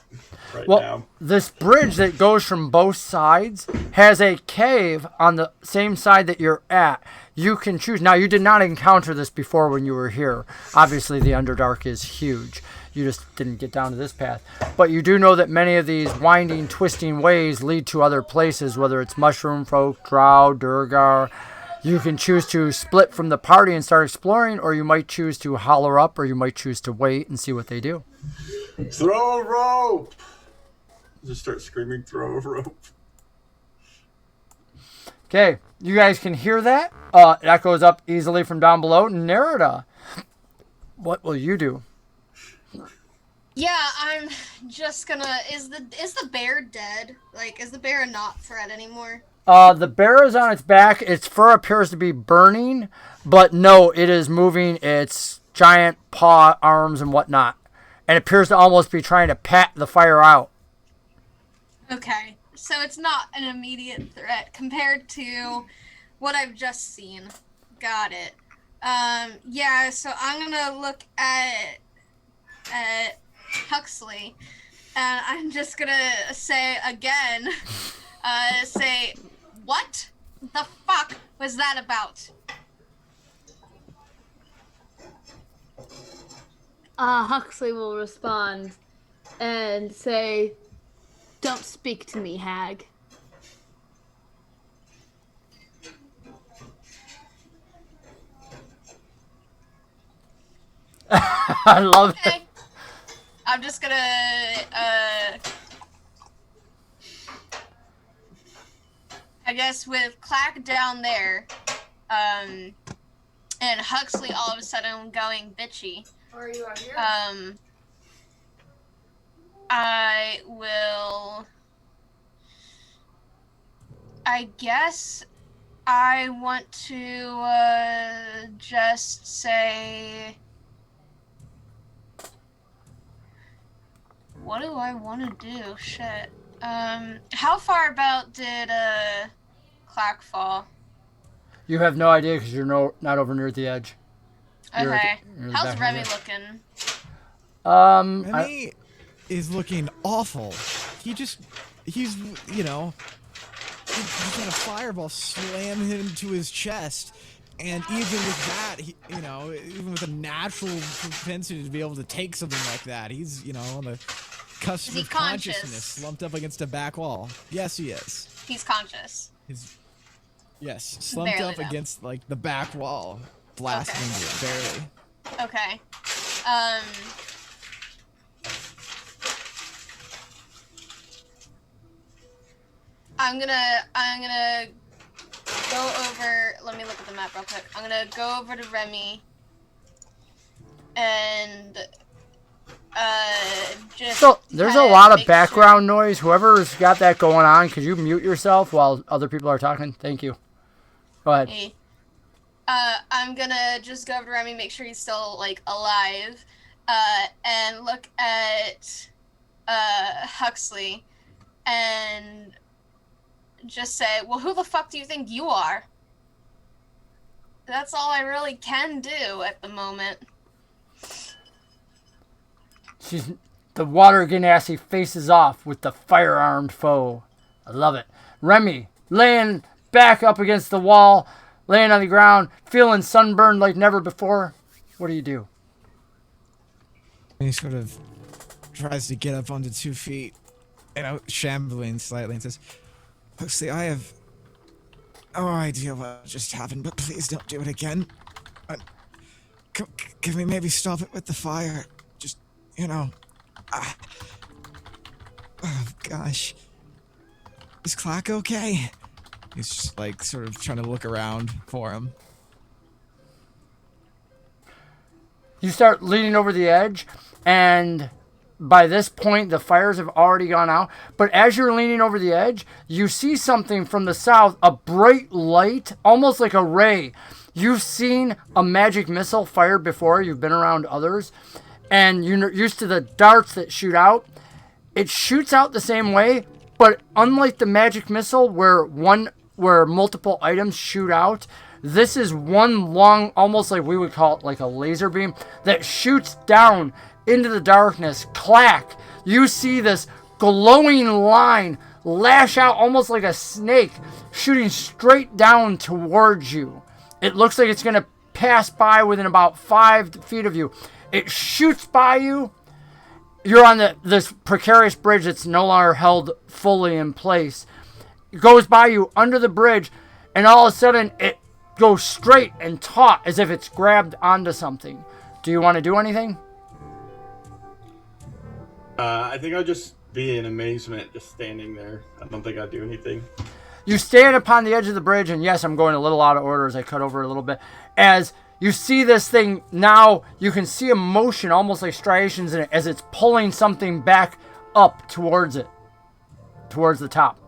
right Well, now. this bridge that goes from both sides has a cave on the same side that you're at. You can choose. Now, you did not encounter this before when you were here. Obviously, the Underdark is huge. You just didn't get down to this path. But you do know that many of these winding, twisting ways lead to other places, whether it's mushroom folk, drow, duergar. You can choose to split from the party and start exploring, or you might choose to holler up, or you might choose to wait and see what they do. Throw a rope! Just start screaming, throw a rope. Okay, you guys can hear that. It echoes up easily from down below. Nerida, what will you do? Yeah, I'm just gonna. Is the bear dead? Like, is the bear not threat anymore? The bear is on its back. Its fur appears to be burning, but no, it is moving its giant paw, arms, and whatnot. And it appears to almost be trying to pat the fire out. Okay, so it's not an immediate threat compared to what I've just seen. Got it. Yeah, so I'm gonna look at Huxley, and I'm just gonna say again, say, what the fuck was that about? Huxley will respond and say, "Don't speak to me, hag." I love it. Okay. I'm just gonna, I guess with Klaak down there, and Huxley all of a sudden going bitchy, Or are you out here? I will, I guess I want to, just say, what do I want to do? Shit. How far about did, Klaak fall? You have no idea because you're not over near the edge. You're Okay. you're How's back Remy here. looking? Remy is looking awful. He's just had a fireball slam into his chest. And even with that, even with a natural propensity to be able to take something like that, he's, on the cusp Is he of consciousness, conscious? slumped up against a back wall. Yes, he is. He's conscious. Yes, slumped Barely, up though. against, like, the back wall. Blasting into it, barely. Okay. I'm gonna go over. Let me look at the map real quick. I'm gonna go over to Remy and just. So there's a kinda lot of make background noise. Whoever's got that going on, could you mute yourself while other people are talking? Thank you. Go ahead. Hey. I'm gonna just go over to Remy, make sure he's still like alive, and look at Huxley, and just say, "Well, who the fuck do you think you are?" That's all I really can do at the moment. The water ganassi faces off with the fire-armed foe. I love it. Remy, laying back up against the wall, laying on the ground, feeling sunburned like never before. What do you do? He sort of tries to get up onto 2 feet, shambling slightly, and says, "Huxley, I have no idea what just happened, but please don't do it again. Can we maybe stop it with the fire? Just, oh, gosh. Is Klaak okay?" He's just, like, sort of trying to look around for him. You start leaning over the edge, and by this point, the fires have already gone out. But as you're leaning over the edge, you see something from the south, a bright light, almost like a ray. You've seen a magic missile fired before. You've been around others, and you're used to the darts that shoot out. It shoots out the same way, but unlike the magic missile where multiple items shoot out, This is one long, almost like we would call it like a laser beam, that shoots down into the darkness. Klaak, you see this glowing line lash out almost like a snake, shooting straight down towards you. It looks like it's going to pass by within about 5 feet of you. It shoots by you. You're on this precarious bridge that's no longer held fully in place. It goes by you under the bridge, and all of a sudden it goes straight and taut as if it's grabbed onto something. Do you want to do anything? I think I'll just be in amazement just standing there. I don't think I'll do anything. You stand upon the edge of the bridge, and yes, I'm going a little out of order as I cut over a little bit. As you see this thing, now you can see a motion, almost like striations in it, as it's pulling something back up towards it, towards the top.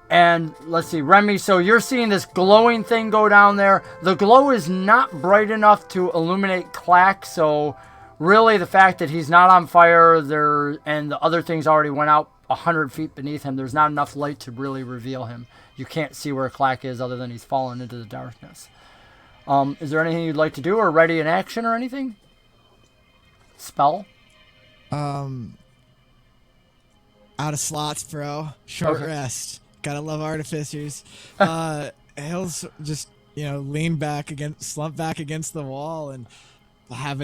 And let's see, Remy, so you're seeing this glowing thing go down there. The glow is not bright enough to illuminate Klaak, so really the fact that he's not on fire there and the other things already went out 100 feet beneath him, there's not enough light to really reveal him. You can't see where Klaak is other than he's fallen into the darkness. Is there anything you'd like to do or ready in action or anything? Spell? Out of slots, bro. Short rest. Gotta love artificers. He'll just, lean back slump back against the wall and have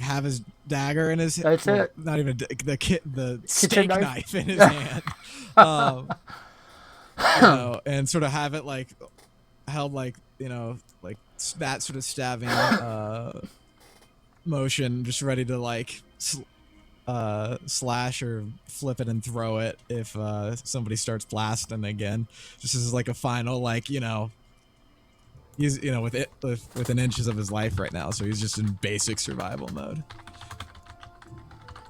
have his dagger in his hand. That's it. Not even the steak knife? knife in his hand. And sort of have it held that sort of stabbing motion, just ready to slash or flip it and throw it if somebody starts blasting again. Just as a final he's within inches of his life right now, so he's just in basic survival mode.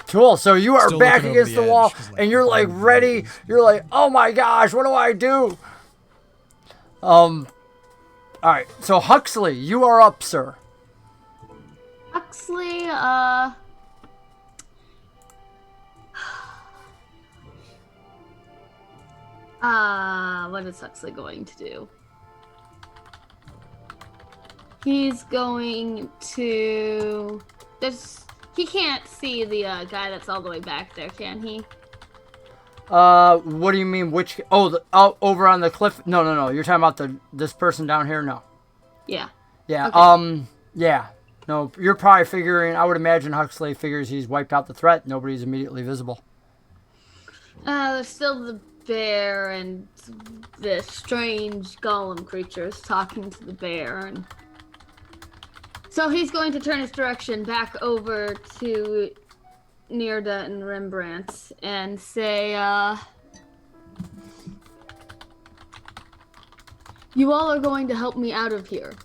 Cool. So you are Still back looking over against the the wall, edge, 'cause, and you're ready. You're oh my gosh, what do I do? All right. So Huxley, you are up, sir. Huxley, what is Huxley going to do? He's going to he can't see the guy that's all the way back there, can he? What do you mean? Which? Over on the cliff? No. You're talking about this person down here? No. Yeah. Yeah. Okay. Yeah. No, you're probably figuring. I would imagine Huxley figures he's wiped out the threat. Nobody's immediately visible. There's still the bear and the strange golem creatures talking to the bear, and so he's going to turn his direction back over to Nearda and Rembrandt and say, you all are going to help me out of here.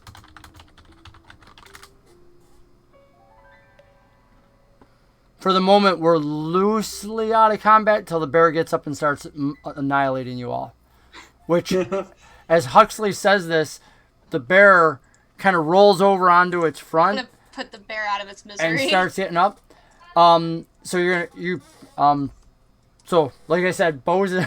For the moment, we're loosely out of combat till the bear gets up and starts annihilating you all. Which, as Huxley says this, the bear kind of rolls over onto its front. I'm gonna put the bear out of its misery. And starts getting up. So so like I said, B.O.S.E.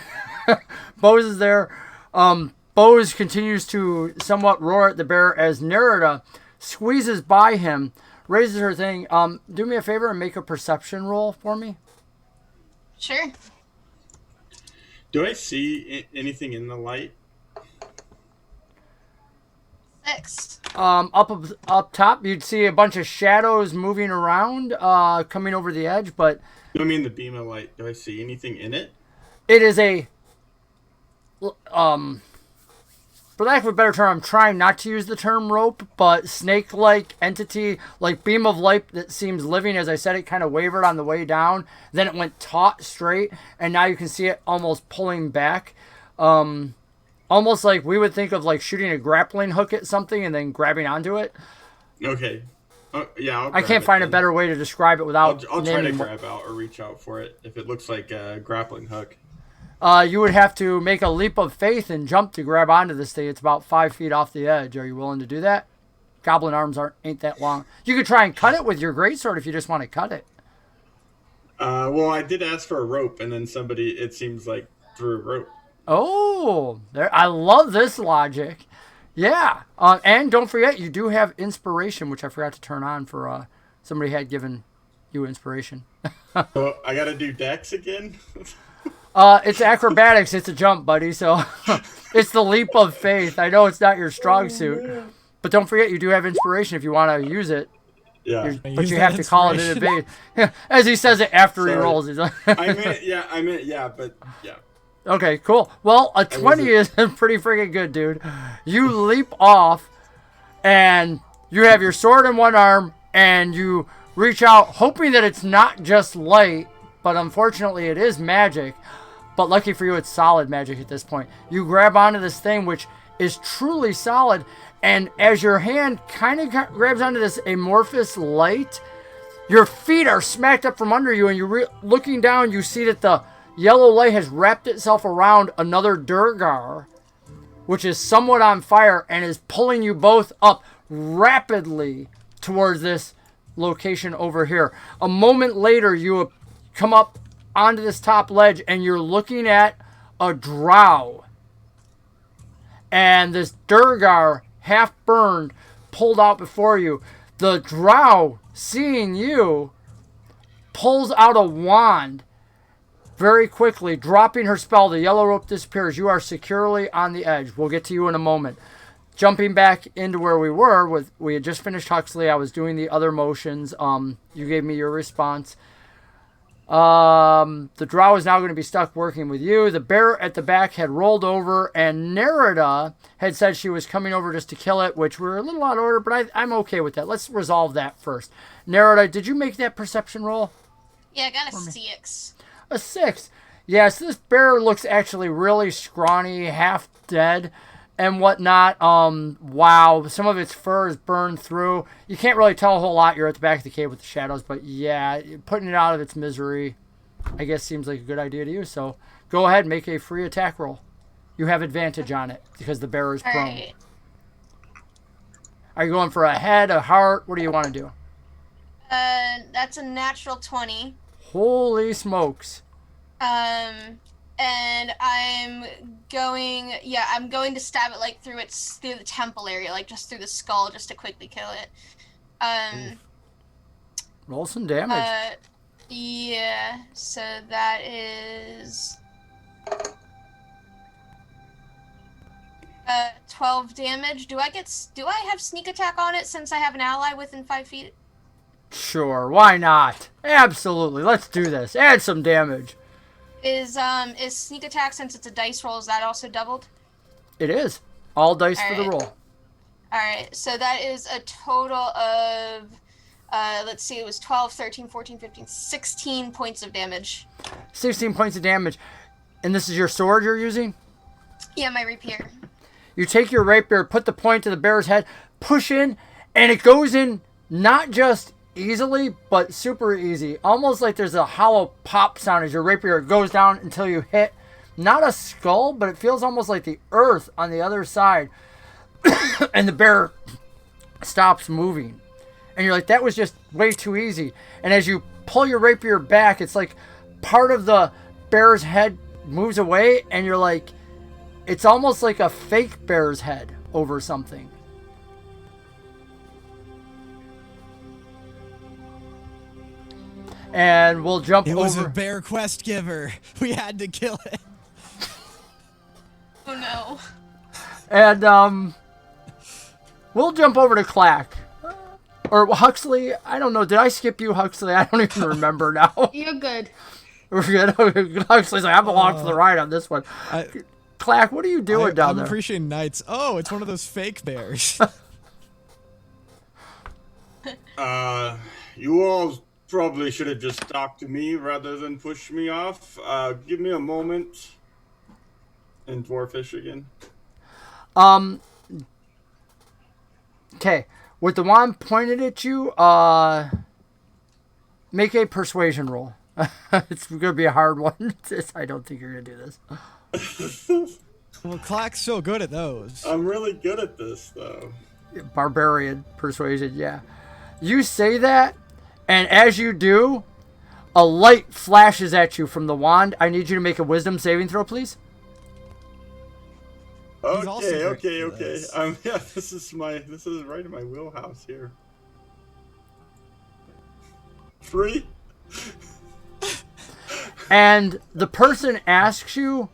is there. B.O.S.E. continues to somewhat roar at the bear as Nerida squeezes by him, raises her thing. Do me a favor and make a perception roll for me. Sure. Do I see anything in the light? 6. Up top, you'd see a bunch of shadows moving around, coming over the edge, but I mean the beam of light. Do I see anything in it? it is a, for lack of a better term, I'm trying not to use the term rope, but snake-like entity, like beam of light that seems living. As I said, it kind of wavered on the way down, then it went taut straight, and now you can see it almost pulling back. Almost like we would think of shooting a grappling hook at something and then grabbing onto it. Okay. Yeah, I can't find a better way to describe it without I'll try to naming grab out or reach out for it if it looks like a grappling hook. You would have to make a leap of faith and jump to grab onto this thing. It's about 5 feet off the edge. Are you willing to do that? Goblin arms ain't that long. You could try and cut it with your greatsword if you just want to cut it. Well, I did ask for a rope, and then somebody, it seems like, threw a rope. Oh, there! I love this logic. Yeah, and don't forget, you do have inspiration, which I forgot to turn on for somebody had given you inspiration. So I gotta do Dex again. It's acrobatics. It's a jump, buddy. So it's the leap of faith. I know it's not your strong suit, but don't forget, you do have inspiration if you want to use it. Yeah. But you have to call it in advance. As he says it after he rolls. He's like, I meant yeah, but yeah. Okay, cool. Well, a 20 is pretty freaking good, dude. You leap off, and you have your sword in one arm, and you reach out, hoping that it's not just light, but unfortunately it is magic. But lucky for you, it's solid magic at this point. You grab onto this thing, which is truly solid, and as your hand kind of grabs onto this amorphous light, your feet are smacked up from under you, and you're looking down, you see that the yellow light has wrapped itself around another duergar, which is somewhat on fire, and is pulling you both up rapidly towards this location over here. A moment later, you come up onto this top ledge, and you're looking at a drow. And this duergar, half burned, pulled out before you. The drow, seeing you, pulls out a wand very quickly, dropping her spell. The yellow rope disappears. You are securely on the edge. We'll get to you in a moment. Jumping back into where we were, we had just finished Huxley. I was doing the other motions. You gave me your response. The drow is now going to be stuck working with you. The bear at the back had rolled over, and Nerida had said she was coming over just to kill it, which we're a little out of order, but I'm okay with that. Let's resolve that first. Nerida, did you make that perception roll? Yeah, I got a 6. A 6. Yes, this bear looks actually really scrawny, half dead, and whatnot. Wow, some of its fur is burned through. You can't really tell a whole lot. You're at the back of the cave with the shadows, but yeah, putting it out of its misery, I guess, seems like a good idea to you. So go ahead, make a free attack roll. You have advantage on it because the bear is prone. Right. Are you going for a head, a heart? What do you want to do? That's a natural 20. Holy smokes. And I'm going to stab it like through the temple area, like just through the skull, just to quickly kill it. Roll some damage. Yeah, so that is 12 damage. Do I have sneak attack on it since I have an ally within 5 feet? Sure, why not? Absolutely, let's do this. Add some damage. Is sneak attack, since it's a dice roll, is that also doubled? It is. All dice All for the right. roll. Alright, so that is a total of, let's see, it was 12, 13, 14, 15, 16 points of damage. 16 points of damage. And this is your sword you're using? Yeah, my rapier. You take your rapier, put the point to the bear's head, push in, and it goes in not just easily, but super easy. Almost like there's a hollow pop sound as your rapier goes down until you hit not a skull, but it feels almost like the earth on the other side. And the bear stops moving. And you're like, that was just way too easy. And as you pull your rapier back, it's like part of the bear's head moves away, and you're like, it's almost like a fake bear's head over something. And we'll jump over. It was a bear quest giver. We had to kill it. Oh no. And we'll jump over to Klaak. Or Huxley. I don't know. Did I skip you, Huxley? I don't even remember now. You're good. We're good. Huxley's like, I belong for the ride on this one. Klaak, what are you doing down I'm there? appreciating knights. Oh, it's one of those fake bears. You all probably should have just talked to me rather than push me off. Give me a moment. And dwarfish again. Okay. With the wand pointed at you, make a persuasion roll. It's going to be a hard one. I don't think you're going to do this. Well, Klaak's so good at those. I'm really good at this, though. Barbarian persuasion, yeah. You say that, and as you do, a light flashes at you from the wand. I need you to make a wisdom saving throw, please. He's also great Okay. for this. Yeah, this is right in my wheelhouse here. 3. And the person asks you,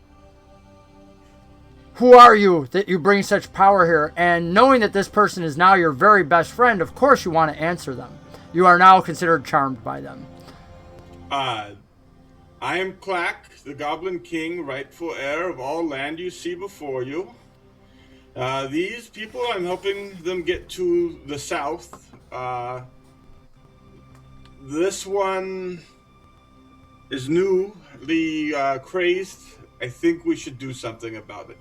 who are you that you bring such power here? And knowing that this person is now your very best friend, of course you want to answer them. You are now considered charmed by them. I am Klaak, the Goblin King, rightful heir of all land you see before you. These people, I'm helping them get to the south. This one is newly crazed. I think we should do something about it.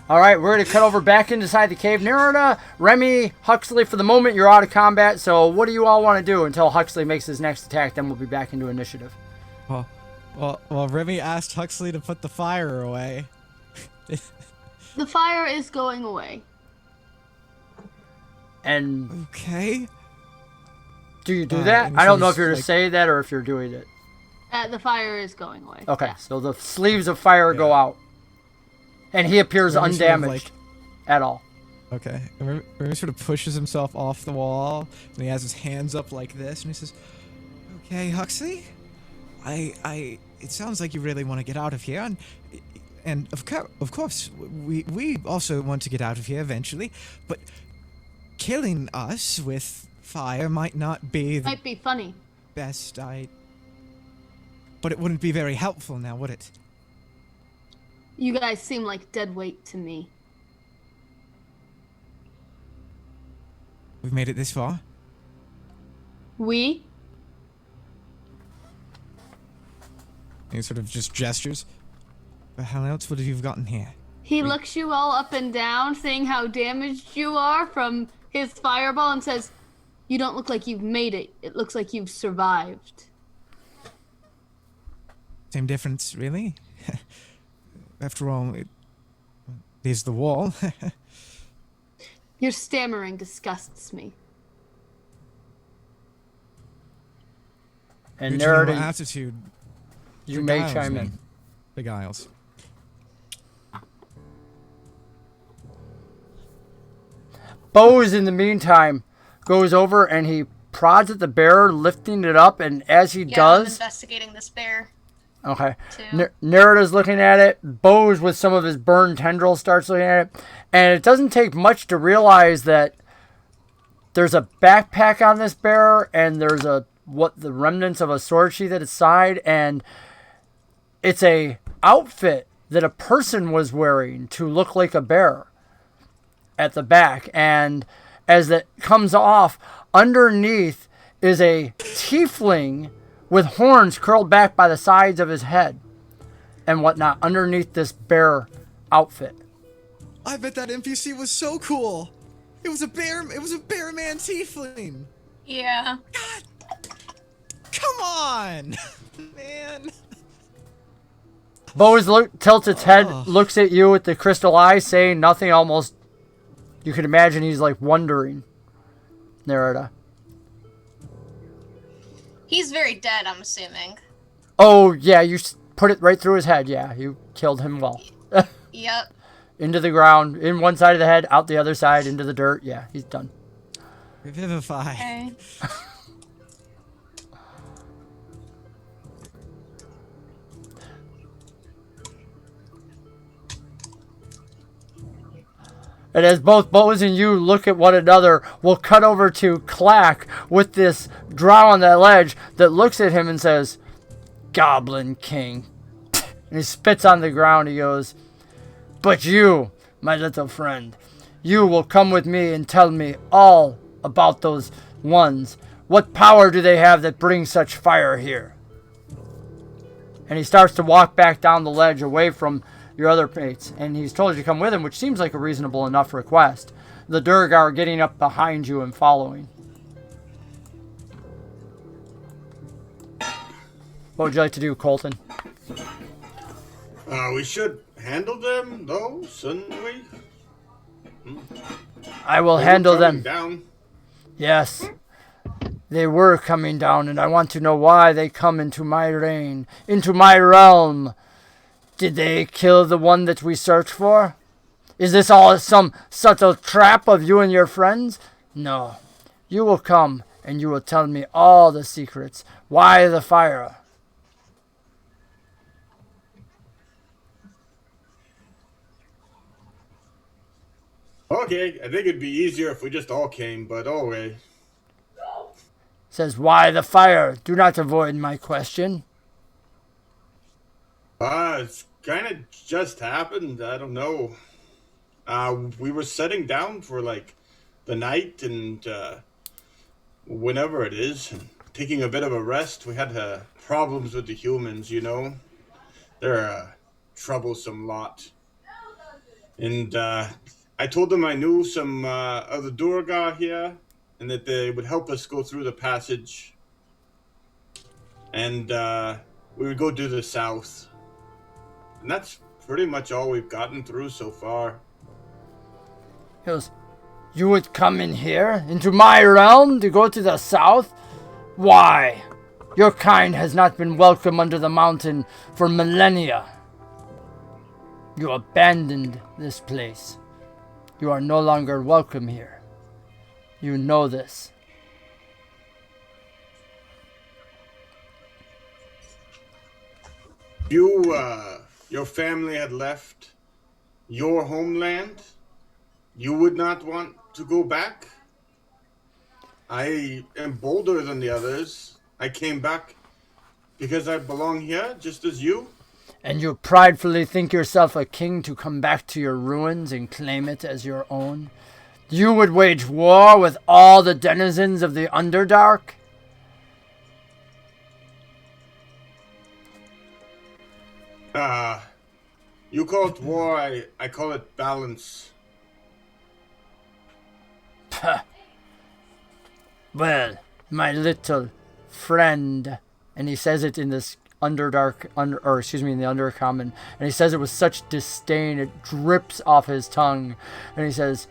All right, we're going to cut over back inside the cave. Nerida, Remy, Huxley, for the moment, you're out of combat. So what do you all want to do until Huxley makes his next attack? Then we'll be back into initiative. Well, Remy asked Huxley to put the fire away. The fire is going away. And Okay. do you do that? and I don't so know he's if you're to like- say that or if you're doing it. The fire is going away. Okay, Yeah. so the sleeves of fire go Yeah. out. And he appears Remy sort of, undamaged at all. Okay. And Remy sort of pushes himself off the wall, and he has his hands up like this, and he says, "Okay, Huxley, it sounds like you really want to get out of here, and of course, we also want to get out of here eventually, but killing us with fire might not be the Might be funny. best but it wouldn't be very helpful now, would it?" You guys seem like dead weight to me. We've made it this far. We? And he sort of just gestures. But how else would you have gotten here? He looks you all up and down, saying how damaged you are from his fireball, and says, "You don't look like you've made it. It looks like you've survived." Same difference, really? After all, it is the wall. Your stammering disgusts me. And Your general Nerida, attitude you may beguiles chime me. in. Beguiles. B.O.S.E, in the meantime, goes over and he prods at the bear, lifting it up. And as he I'm does... investigating this bear Okay. too. Nerida's looking at it. B.O.S.E, with some of his burned tendrils, starts looking at it. And it doesn't take much to realize that there's a backpack on this bear, and there's the remnants of a sword sheath at its side, and it's a outfit that a person was wearing to look like a bear at the back. And as it comes off, underneath is a tiefling with horns curled back by the sides of his head and whatnot underneath this bear outfit. I bet that NPC was so cool. It was a bear man tiefling. Yeah. Come on, man. B.O.S.E tilts its head, Ugh. looks at you with the crystal eyes, saying nothing. Almost, you can imagine he's like wondering. Nerida. He's very dead, I'm assuming. Oh, yeah, you put it right through his head. Yeah, you killed him well. Yep. Into the ground, in one side of the head, out the other side, into the dirt. Yeah, he's done. Revivify. Okay. And as both B.O.S.E and you look at one another, we'll cut over to Klaak with this drow on that ledge that looks at him and says, "Goblin King." And he spits on the ground. He goes, "But you, my little friend, you will come with me and tell me all about those ones. What power do they have that brings such fire here?" And he starts to walk back down the ledge away from your other mates, and he's told you to come with him, which seems like a reasonable enough request. The duergar getting up behind you and following. What would you like to do, Colton? We should handle them, though, shouldn't we? I will They were handle coming them. Down. Yes. They were coming down, and I want to know why they come into my reign, into my realm. Did they kill the one that we search for? Is this all some subtle trap of you and your friends? No. You will come and you will tell me all the secrets. Why the fire? Okay, I think it'd be easier if we just all came, but okay. Says, why the fire? Do not avoid my question. It's kind of just happened. I don't know. We were setting down for like the night and whenever it is, and taking a bit of a rest. We had problems with the humans, you know. They're a troublesome lot. And I told them I knew some of the duergar here, and that they would help us go through the passage. And we would go to the south. And that's pretty much all we've gotten through so far. He goes, you would come in here, into my realm, to go to the south? Why? Your kind has not been welcome under the mountain for millennia. You abandoned this place. You are no longer welcome here. You know this. Your family had left your homeland? You would not want to go back? I am bolder than the others. I came back because I belong here, just as you. And you pridefully think yourself a king to come back to your ruins and claim it as your own? You would wage war with all the denizens of the underdark? You call it war, I call it balance. Well, my little friend, and he says it in this in the undercommon, and he says it with such disdain, it drips off his tongue, and he says,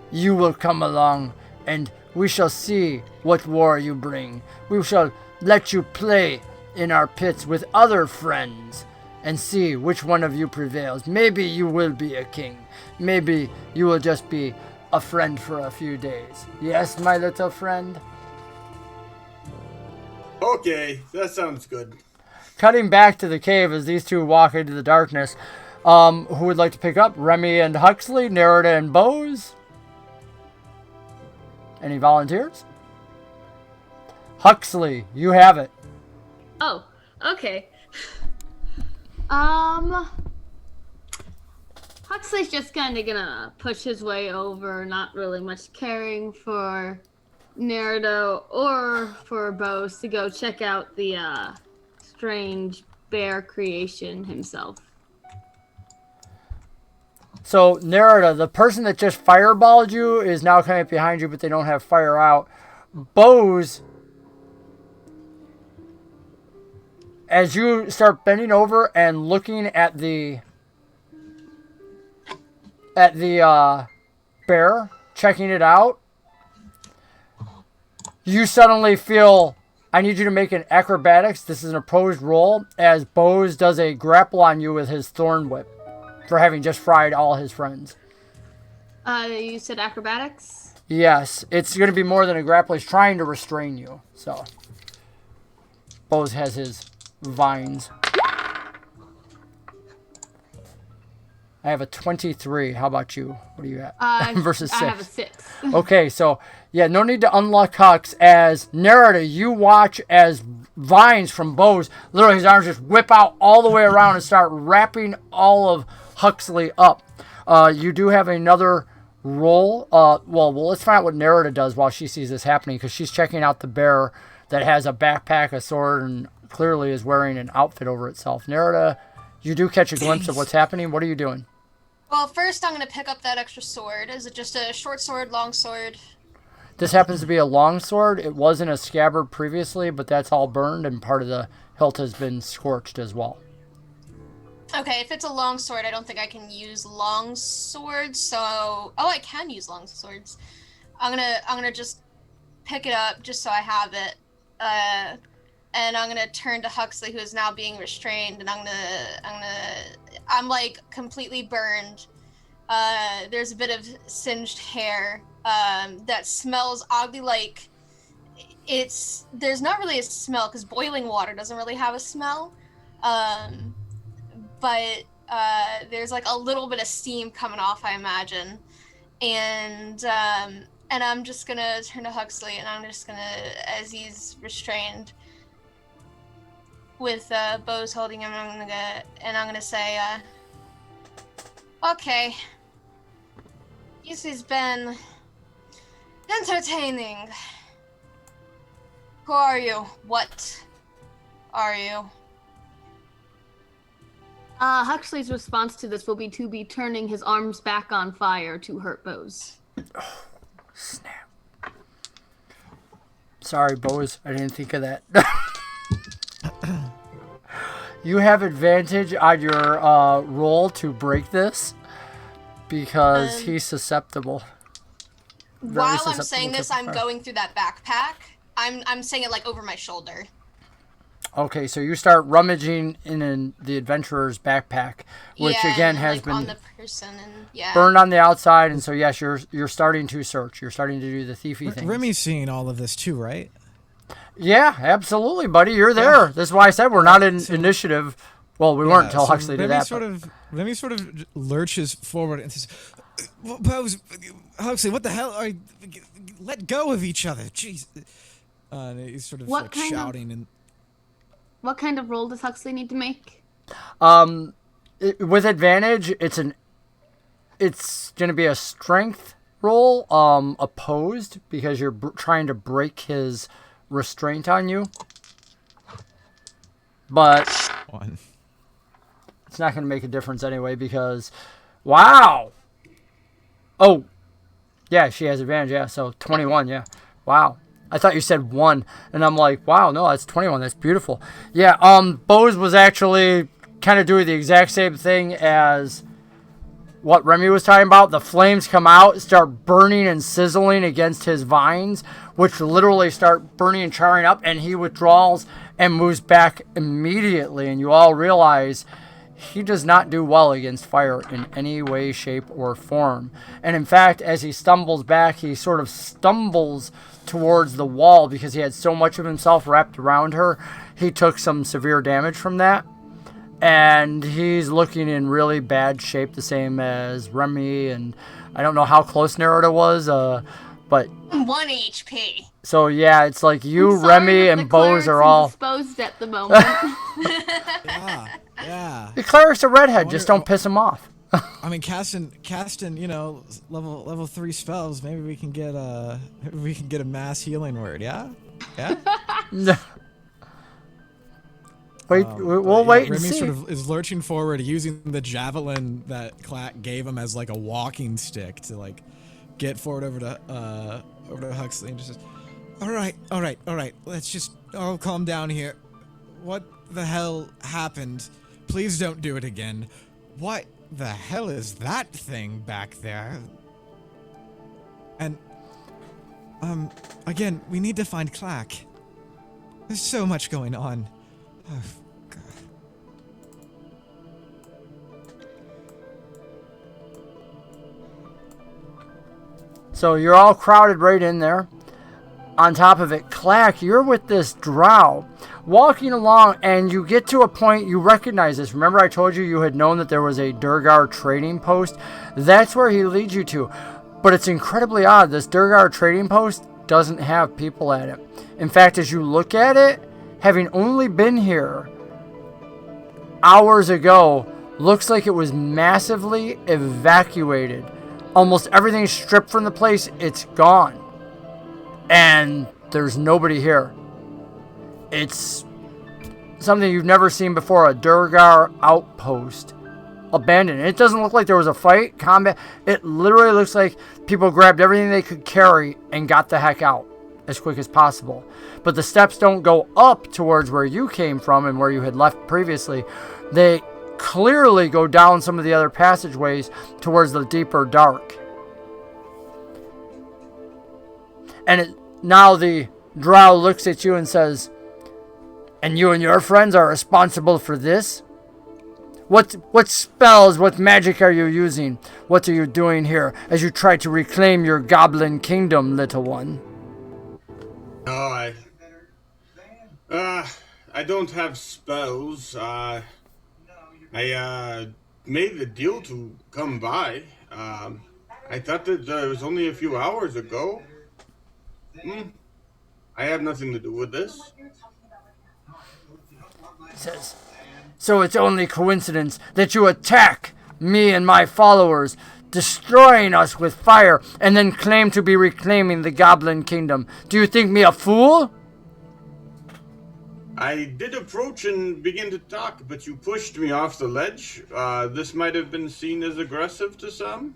you will come along, and we shall see what war you bring. We shall let you play in our pits with other friends, and see which one of you prevails. Maybe you will be a king. Maybe you will just be a friend for a few days. Yes, my little friend? Okay, that sounds good. Cutting back to the cave as these two walk into the darkness. Who would like to pick up? Remy and Huxley, Nerida and B.O.S.E? Any volunteers? Huxley, you have it. Oh, okay. Huxley's just kind of gonna push his way over, not really much caring for Nerida or for B.O.S.E to go check out the strange bear creation himself. So, Nerida, the person that just fireballed you is now coming up behind you, but they don't have fire out. B.O.S.E, as you start bending over and looking at the bear, checking it out, you suddenly feel, I need you to make an acrobatics. This is an opposed roll, as B.O.S.E does a grapple on you with his thorn whip for having just fried all his friends. You said acrobatics? Yes, it's going to be more than a grapple. He's trying to restrain you. So, B.O.S.E has his vines. I have a 23. How about you? What are you at? Versus 6. I have a 6. Okay, so, yeah, no need to unlock Hux. As Nerida, you watch as vines from B.O.S.E, literally his arms just whip out all the way around and start wrapping all of Huxley up. You do have another roll. Well, let's find out what Nerida does while she sees this happening, because she's checking out the bear that has a backpack, a sword, and clearly is wearing an outfit over itself. Nerida, you do catch a glimpse of what's happening. What are you doing? Well, first I'm going to pick up that extra sword. Is it just a short sword, long sword? This happens to be a long sword. It wasn't a scabbard previously, but that's all burned, and part of the hilt has been scorched as well. Okay, if it's a long sword, I don't think I can use long swords, so... Oh, I can use long swords. I'm gonna just pick it up just so I have it. I'm gonna turn to Huxley, who is now being restrained, and I'm like completely burned. There's a bit of singed hair that smells oddly like there's not really a smell because boiling water doesn't really have a smell, but there's like a little bit of steam coming off, I imagine, and I'm just gonna turn to Huxley, and I'm just gonna, as he's restrained, with B.O.S.E holding him, I'm gonna say, okay, this has been entertaining. Who are you? What are you? Huxley's response to this will be to be turning his arms back on fire to hurt B.O.S.E. Oh, snap. Sorry, B.O.S E. I didn't think of that. You have advantage on your roll to break this because he's susceptible. While I'm saying this, I'm going through that backpack. I'm saying it like over my shoulder. Okay, so you start rummaging in the adventurer's backpack, which again has been on the person and burned on the outside, and so yes, you're starting to search. You're starting to do the thiefy things. Remy's seeing all of this too, right? Yeah, absolutely, buddy. You're there. That's why I said we're not in initiative. Well, we weren't until Huxley did that. Remy sort of lurches forward and says, "B.O.S.E, Huxley, what the hell are you? Let go of each other, jeez." And he's sort of like shouting and. What kind of roll does Huxley need to make? With advantage, it's going to be a strength roll, opposed, because you're trying to break his restraint on you. But it's not going to make a difference anyway because, wow. Oh, yeah, she has advantage. Yeah, so 21. Yeah, wow. I thought you said 1, and I'm like, wow, no, that's 21. That's beautiful. Yeah, B.O.S.E was actually kind of doing the exact same thing as what Remy was talking about. The flames come out, start burning and sizzling against his vines, which literally start burning and charring up, and he withdraws and moves back immediately, and you all realize he does not do well against fire in any way, shape, or form. And in fact, as he stumbles back, he sort of stumbles towards the wall because he had so much of himself wrapped around her. He took some severe damage from that. And he's looking in really bad shape, the same as Remy. And I don't know how close Nerida was, but 1 HP. So yeah, it's like you, Remy, and B.O.S.E are all exposed at the moment. Yeah. The cleric's a redhead. Just don't piss him off. I mean, casting, level 3 spells. Maybe we can get a mass healing word. Yeah. Wait, we'll wait and Remy see. sort of is lurching forward, using the javelin that Klaak gave him as like a walking stick to like get forward over to Huxley and just says, all right. Let's just all calm down here. What the hell happened? Please don't do it again. What the hell is that thing back there? And again, we need to find Klaak. There's so much going on. Oh, God. So you're all crowded right in there. On top of it, Klaak, you're with this drow, walking along, and you get to a point, you recognize this. Remember I told you had known that there was a duergar trading post? That's where he leads you to. But it's incredibly odd. This duergar trading post doesn't have people at it. In fact, as you look at it, having only been here hours ago, looks like it was massively evacuated. Almost everything's stripped from the place. It's gone. And there's nobody here. It's something you've never seen before, a duergar outpost. Abandoned. It doesn't look like there was a fight, combat. It literally looks like people grabbed everything they could carry and got the heck out as quick as possible. But the steps don't go up towards where you came from and where you had left previously. They clearly go down some of the other passageways towards the deeper dark. And now the drow looks at you and says, And you and your friends are responsible for this? What spells, what magic are you using? What are you doing here as you try to reclaim your goblin kingdom, little one? Oh, I don't have spells. I made the deal to come by. I thought that it was only a few hours ago. I have nothing to do with this. He says, so it's only coincidence that you attack me and my followers, destroying us with fire, and then claim to be reclaiming the goblin kingdom. Do you think me a fool? I did approach and begin to talk, but you pushed me off the ledge. This might have been seen as aggressive to some.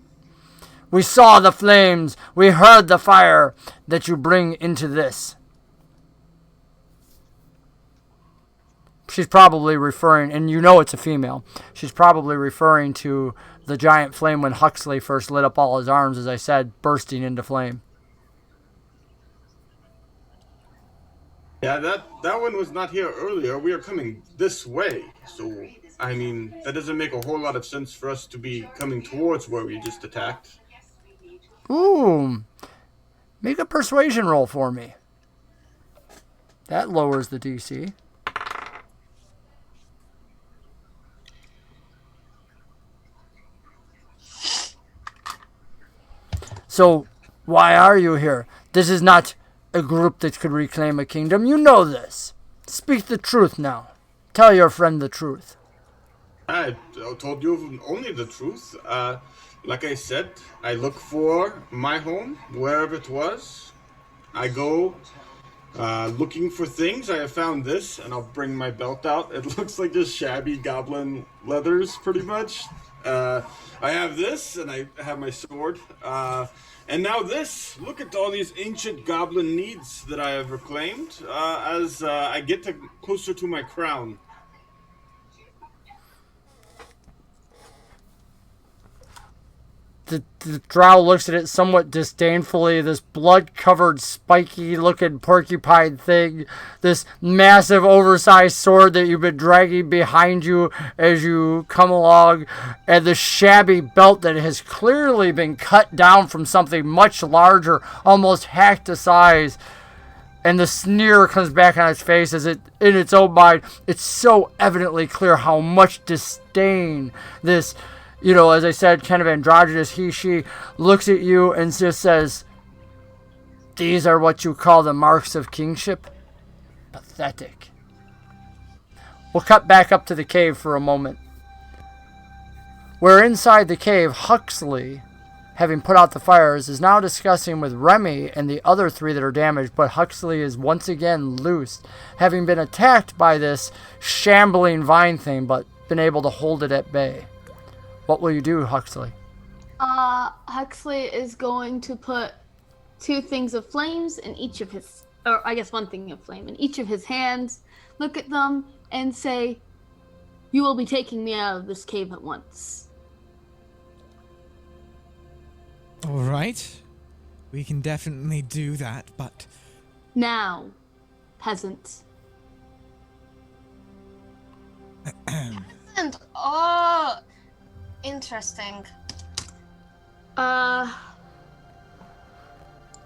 We saw the flames. We heard the fire that you bring into this. She's probably referring, and you know it's a female, she's probably referring to the giant flame when Huxley first lit up all his arms, as I said, bursting into flame. Yeah, that one was not here earlier. We are coming this way. So, I mean, that doesn't make a whole lot of sense for us to be coming towards where we just attacked. Ooh. Make a persuasion roll for me. That lowers the DC. So, why are you here? This is not a group that could reclaim a kingdom. You know this. Speak the truth now. Tell your friend the truth. I told you only the truth. Like I said, I look for my home, wherever it was. I go looking for things. I have found this, and I'll bring my belt out. It looks like just shabby goblin leathers, pretty much. I have this, and I have my sword. And now this. Look at all these ancient goblin needs that I have reclaimed as I get closer to my crown. The drow looks at it somewhat disdainfully. This blood-covered, spiky-looking porcupine thing. This massive, oversized sword that you've been dragging behind you as you come along. And the shabby belt that has clearly been cut down from something much larger, almost hacked to size. And the sneer comes back on its face as it, in its own mind, it's so evidently clear how much disdain this... You know, as I said, kind of androgynous he, she looks at you and just says, these are what you call the marks of kingship? Pathetic. We'll cut back up to the cave for a moment. Where inside the cave, Huxley, having put out the fires, is now discussing with Remy and the other three that are damaged, but Huxley is once again loose, having been attacked by this shambling vine thing, but been able to hold it at bay. What will you do, Huxley? Huxley is going to put 2 things of flames in each of his, or I guess 1 thing of flame in each of his hands, look at them, and say, you will be taking me out of this cave at once. All right. We can definitely do that, but... Now, peasant. And oh, interesting.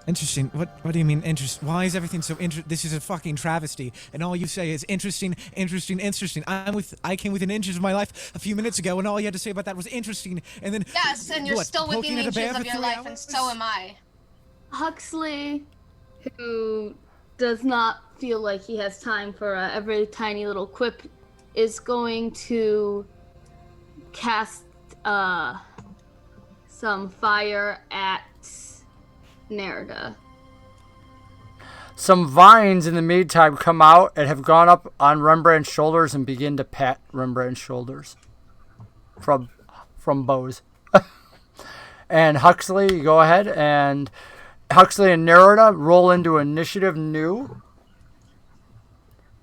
Interesting. What do you mean interesting? Why is everything so interesting? This is a fucking travesty, and all you say is interesting, interesting, interesting. I came within inches of my life a few minutes ago, and all you had to say about that was interesting, and then... Yes, and you're what, still within poking at a bear inches for of your 3 life, and hours? so am I. Huxley, who does not feel like he has time for every tiny little quip, is going to cast some fire at Nerida. Some vines in the meantime come out and have gone up on Rembrandt's shoulders and begin to pat Rembrandt's shoulders from B.O.S.E. And Huxley, you go ahead, and Huxley and Nerida roll into initiative new.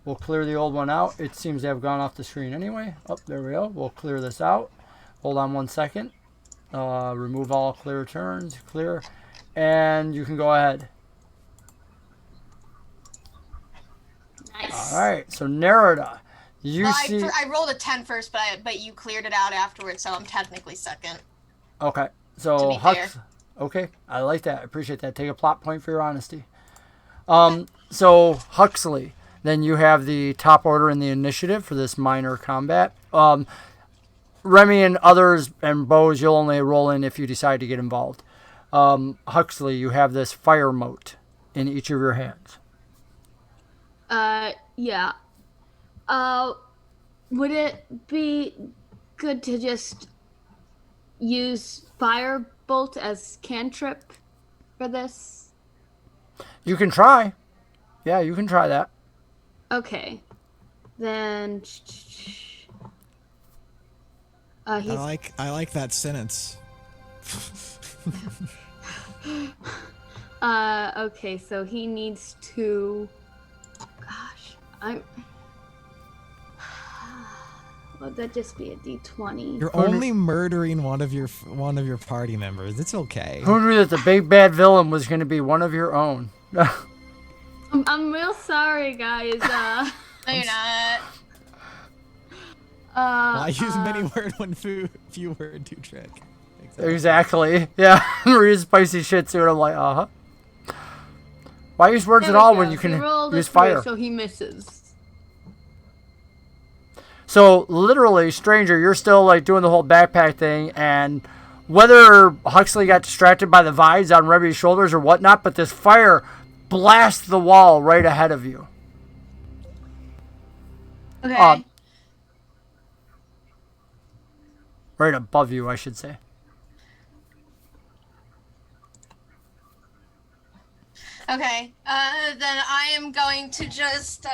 We'll clear the old one out. It seems to have gone off the screen anyway. Oh, there we go. We'll clear this out. Hold on 1 second. Remove all clear turns. Clear. And you can go ahead. Nice. All right, so Nerida, you Well, see. I rolled a 10 first, but you cleared it out afterwards, so I'm technically second. Okay, To so be fair. Okay, I like that. I appreciate that. Take a plot point for your honesty. So Huxley, then you have the top order in the initiative for this minor combat. Remy and others and BO.S E, you'll only roll in if you decide to get involved. Huxley, you have this fire mote in each of your hands. Yeah. Would it be good to just use firebolt as cantrip for this? You can try. Yeah, you can try that. Okay. Then he's I like that sentence. okay, so he needs to would that just be a D20? You're only murdering one of your party members. It's okay. Who knew that the big bad villain was going to be one of your own? I'm real sorry, guys. No, you're not. Why use many word when few word do trick? Exactly. Yeah, read spicy shit too. And I'm like, Why use words at all when you can use fire? So he misses. So literally, stranger, you're still like doing the whole backpack thing, and whether Huxley got distracted by the vines on Remy's shoulders or whatnot, but this fire blasts the wall right ahead of you. Okay. Right above you, I should say. Okay. Then I am going to just,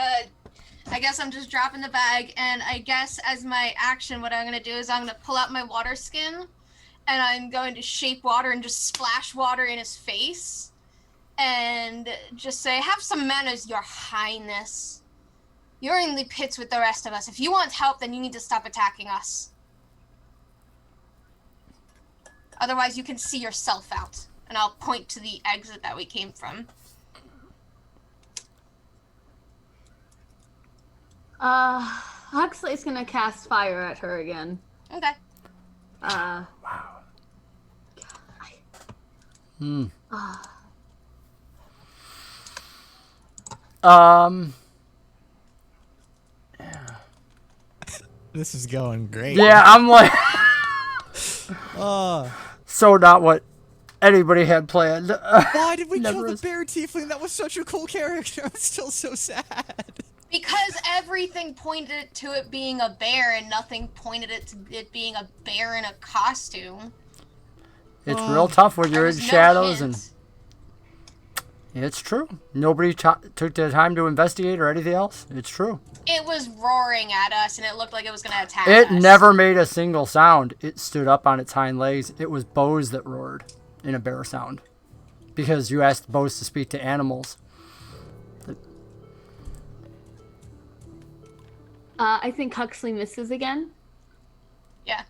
I guess I'm just dropping the bag, and I guess as my action, what I'm going to do is I'm going to pull out my water skin, and I'm going to shape water and just splash water in his face, and just say, have some manners, your highness. You're in the pits with the rest of us. If you want help, then you need to stop attacking us. Otherwise, you can see yourself out. And I'll point to the exit that we came from. Huxley's gonna cast fire at her again. Okay. Wow. This is going great. Yeah, I'm like, Oh. so not what anybody had planned. Why did we kill Never the is. bear tiefling? That was such a cool character. I'm still so sad. Because everything pointed to it being a bear and nothing pointed it to it being a bear in a costume. It's real tough when There you're in was no shadows, hint. and it's true. Nobody took the time to investigate or anything else. It's true. It was roaring at us and it looked like it was going to attack It us. never made a single sound. It stood up on its hind legs. It was B.O.S.E that roared in a bear sound. Because you asked B.O.S E to speak to animals. I think Huxley misses again. Yeah.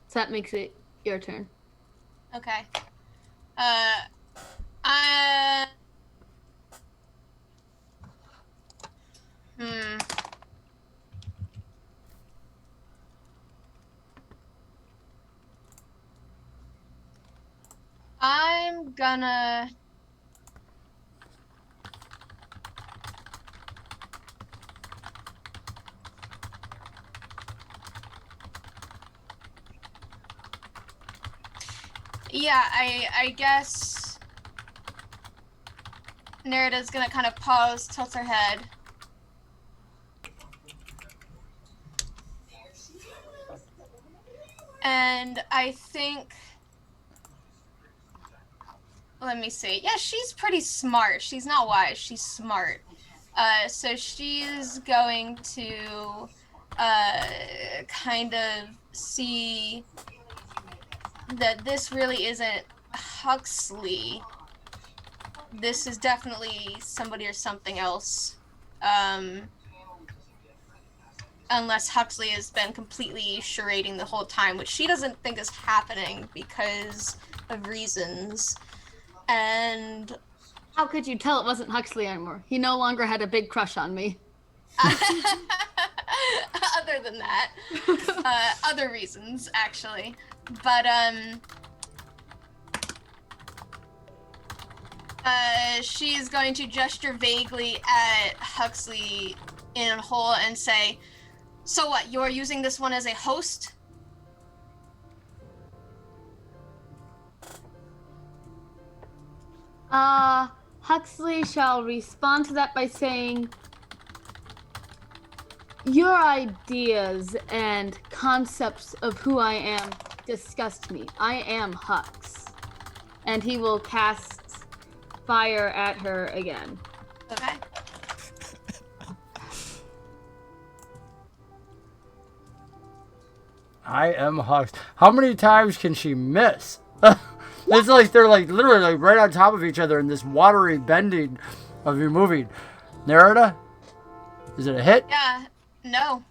So that makes it your turn. Okay. I'm gonna... Yeah, I guess Nerida's gonna kind of pause, tilt her head. And I think, let me see. Yeah, she's pretty smart. She's not wise, she's smart. So she's going to kind of see that this really isn't Huxley. This is definitely somebody or something else. Unless Huxley has been completely charading the whole time, which she doesn't think is happening because of reasons. And How could you tell it wasn't Huxley anymore? He no longer had a big crush on me. Other than that, other reasons actually, but she's going to gesture vaguely at Huxley in a hole and say, "So what? You're using this one as a host?" Huxley shall respond to that by saying, your ideas and concepts of who I am disgust me. I am Hux. And he will cast fire at her again. Okay. I am Hux. How many times can she miss? It's like they're like literally like right on top of each other in this watery bending of you moving. Narita? Is it a hit? Yeah. No.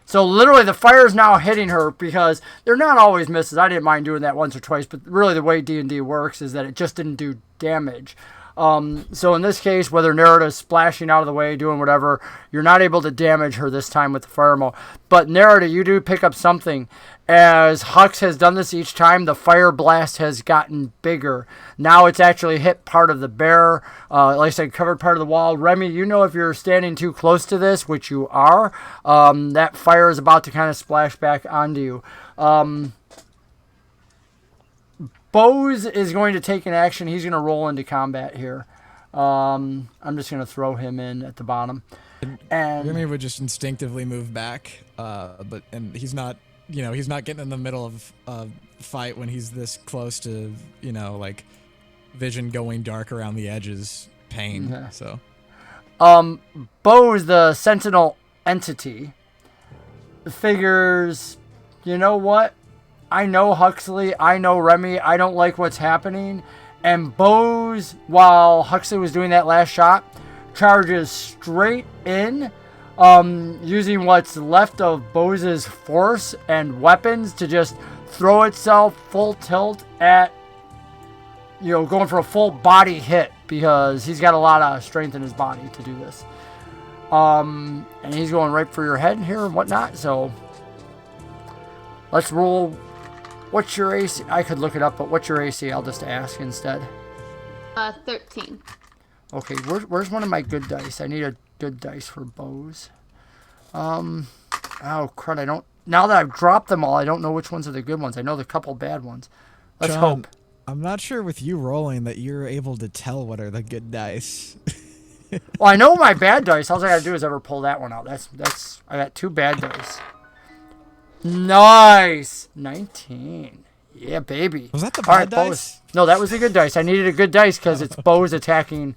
So literally the fire is now hitting her because they're not always misses. I didn't mind doing that once or twice, but really the way D&D works is that it just didn't do damage. So in this case, whether Narita is splashing out of the way, doing whatever, you're not able to damage her this time with the fire emote. But Narita, you do pick up something. As Hux has done this each time, the fire blast has gotten bigger. Now it's actually hit part of the bear. Like I said, covered part of the wall. Remy, you know if you're standing too close to this, which you are, that fire is about to kind of splash back onto you. B.O.S.E is going to take an action. He's going to roll into combat here. I'm just going to throw him in at the bottom. And Remy would just instinctively move back, but he's not, he's not getting in the middle of a fight when he's this close to, like vision going dark around the edges, pain. Yeah. So, B.O.S.E, the sentinel entity, figures, you know what? I know Huxley, I know Remy, I don't like what's happening. And B.O.S.E, while Huxley was doing that last shot, charges straight in, using what's left of B.O.S.E's force and weapons to just throw itself full tilt at, going for a full body hit because he's got a lot of strength in his body to do this. And he's going right for your head here and whatnot, so let's roll. What's your AC? I could look it up, but what's your AC? I'll just ask instead. 13. Okay, where's one of my good dice? I need a good dice for B.O.S.E. Oh, crud, I don't... Now that I've dropped them all, I don't know which ones are the good ones. I know the couple bad ones. Let's John, hope. I'm not sure with you rolling that you're able to tell what are the good dice. Well, I know my bad dice. All I gotta do is ever pull that one out. That's. I got 2 bad dice. Nice! 19. Yeah, baby. Was that the All bad right, dice? B.O.S.E. No, that was the good dice. I needed a good dice because it's B.O.S.E attacking.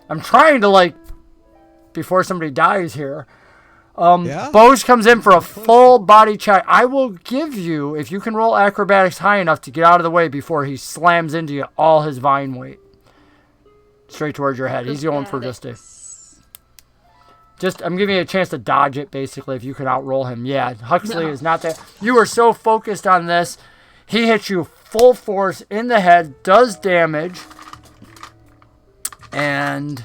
I'm trying to, before somebody dies here. Yeah? B.O.S.E comes in for a full body check. I will give you, if you can roll acrobatics high enough to get out of the way before he slams into you, all his vine weight. Straight towards your head. He's going for I'm giving you a chance to dodge it, basically, if you could outroll him. Yeah, Huxley is not that. You were so focused on this. He hits you full force in the head, does damage. And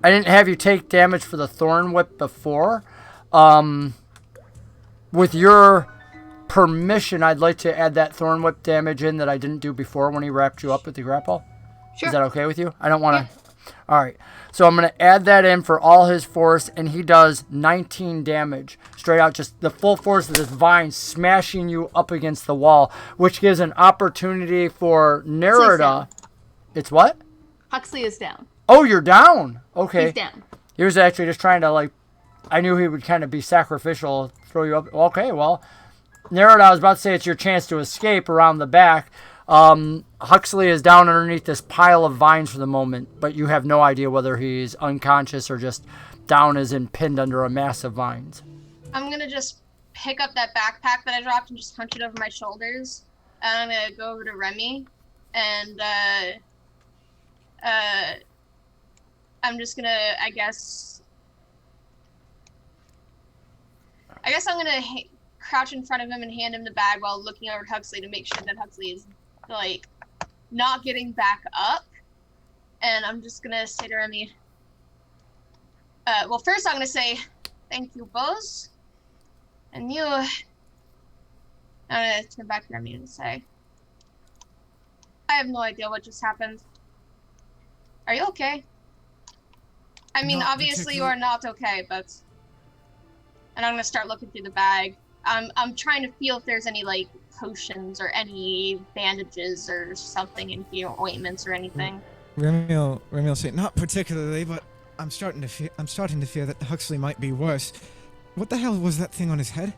I didn't have you take damage for the thorn whip before. With your permission, I'd like to add that thorn whip damage in that I didn't do before when he wrapped you up with the grapple. Sure. Is that okay with you? I don't want to... Yeah. All right. So I'm going to add that in for all his force, and he does 19 damage. Straight out, just the full force of this vine smashing you up against the wall, which gives an opportunity for Narita. It's what? Huxley is down. Oh, you're down. Okay. He's down. He was actually just trying to, I knew he would kind of be sacrificial, throw you up. Okay, well, Narita, I was about to say it's your chance to escape around the back. Huxley is down underneath this pile of vines for the moment, but you have no idea whether he's unconscious or just down as in pinned under a mass of vines. I'm going to just pick up that backpack that I dropped and just hunch it over my shoulders. And I'm going to go over to Remy and, I'm just going to, I guess I'm going to crouch in front of him and hand him the bag while looking over at Huxley to make sure that Huxley is, not getting back up. And I'm just gonna say to Remy, well, first I'm gonna say, thank you, B.O.S.E. And you, I'm gonna turn back to Remy and say, I have no idea what just happened. Are you okay? I mean, Not obviously you particularly. are not okay, but... And I'm gonna start looking through the bag. I'm trying to feel if there's any, like, potions or any bandages or something in here, ointments or anything. Remy will say, not particularly, but I'm starting to fear that Huxley might be worse. What the hell was that thing on his head?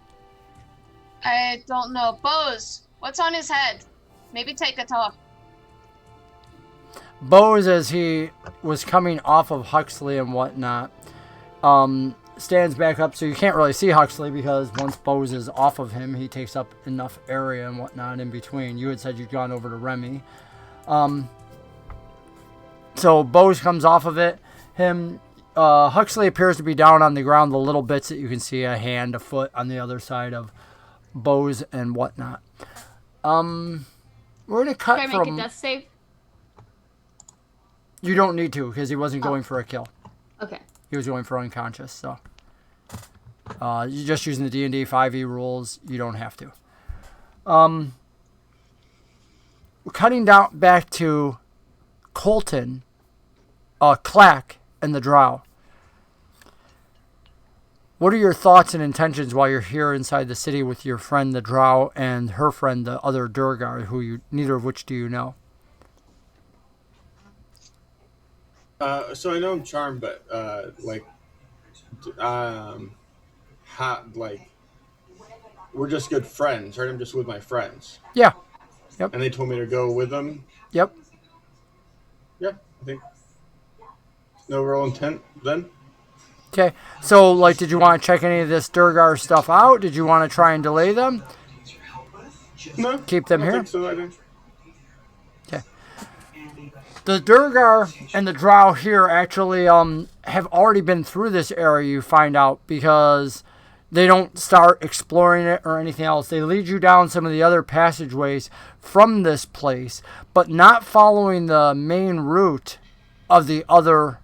I don't know. B.O.S.E, what's on his head? Maybe take it off. B.O.S E, as he was coming off of Huxley and whatnot, stands back up, so you can't really see Huxley because once B.O.S E is off of him, he takes up enough area and whatnot in between. You had said you'd gone over to Remy. So B.O.S E comes off of it. Huxley appears to be down on the ground, the little bits that you can see, a hand, a foot on the other side of B.O.S E and whatnot. We're going to cut Can I from... make a death save? You don't need to, because he wasn't going for a kill. Okay. He was going for unconscious, so... you're just using the D&D 5e rules. You don't have to. We're cutting down back to Colton, Klaak, and the drow. What are your thoughts and intentions while you're here inside the city with your friend the drow and her friend the other duergar, neither of which do you know? So I know I'm charmed, but we're just good friends, right? I'm just with my friends. Yeah. Yep. And they told me to go with them. Yep. Yeah, I think. No real intent then. Okay. So, did you want to check any of this duergar stuff out? Did you want to try and delay them? No. Keep them I here? think so, I think. Okay. The duergar and the drow here actually have already been through this area, you find out, because they don't start exploring it or anything else. They lead you down some of the other passageways from this place, but not following the main route of the other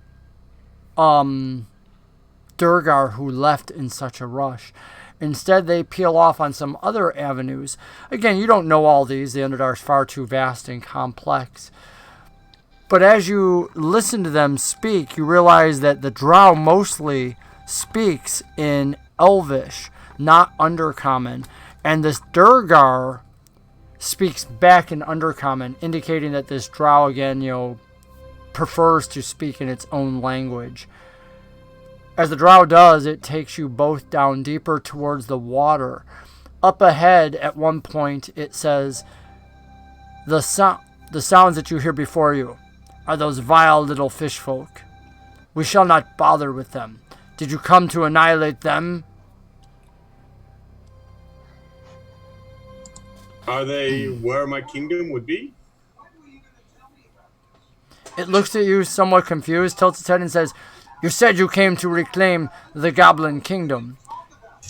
duergar who left in such a rush. Instead, they peel off on some other avenues. Again, you don't know all these. The Underdark's far too vast and complex. But as you listen to them speak, you realize that the drow mostly speaks in Elvish, not Undercommon. And this duergar speaks back in Undercommon, indicating that this drow, again, prefers to speak in its own language. As the drow does, it takes you both down deeper towards the water. Up ahead, at one point, it says, the sounds that you hear before you are those vile little fish folk. We shall not bother with them. Did you come to annihilate them? Are they where my kingdom would be? It looks at you somewhat confused, tilts its head and says, you said you came to reclaim the goblin kingdom.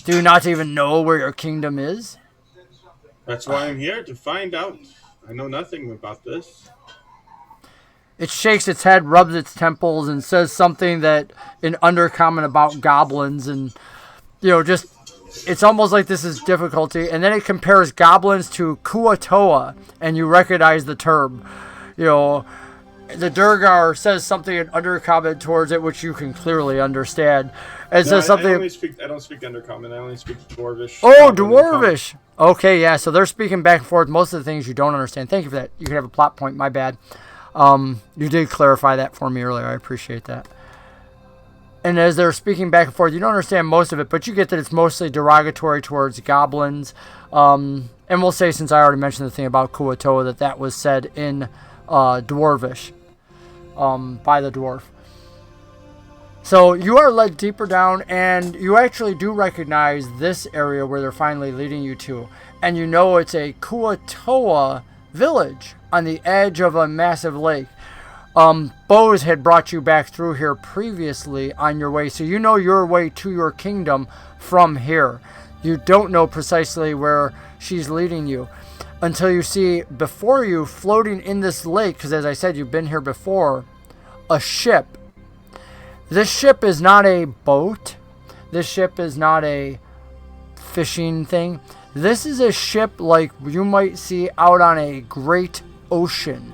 Do you not even know where your kingdom is? That's why I'm here, to find out. I know nothing about this. It shakes its head, rubs its temples, and says something that in Undercommon about goblins, and it's almost like this is difficulty. And then it compares goblins to Kuatoa, and you recognize the term. The duergar says something in Undercommon towards it, which you can clearly understand. It says something. I don't speak Undercommon. I only speak Dwarvish. Oh, Dwarvish. Okay, yeah. So they're speaking back and forth. Most of the things you don't understand. Thank you for that. You can have a plot point. My bad. You did clarify that for me earlier. I appreciate that. And as they're speaking back and forth, you don't understand most of it, but you get that it's mostly derogatory towards goblins. And we'll say, since I already mentioned the thing about Kuatoa, that was said in Dwarvish by the dwarf. So you are led deeper down, and you actually do recognize this area where they're finally leading you to. And you know it's a Kuatoa village on the edge of a massive lake. B.O.S E had brought you back through here previously on your way, so you know your way to your kingdom from here. You don't know precisely where she's leading you until you see before you, floating in this lake, because as I said, you've been here before, a ship. This ship is not a boat. This ship is not a fishing thing. This is a ship like you might see out on a great ocean.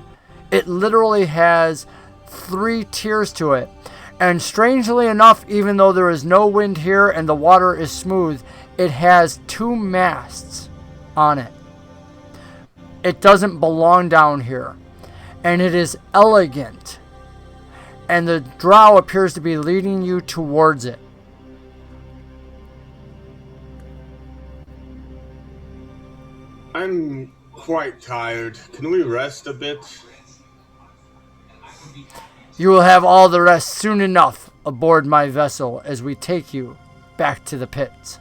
It literally has 3 tiers to it. And strangely enough, even though there is no wind here and the water is smooth, it has 2 masts on it. It doesn't belong down here. And it is elegant. And the drow appears to be leading you towards it. I'm quite tired. Can we rest a bit? You will have all the rest soon enough aboard my vessel as we take you back to the pits.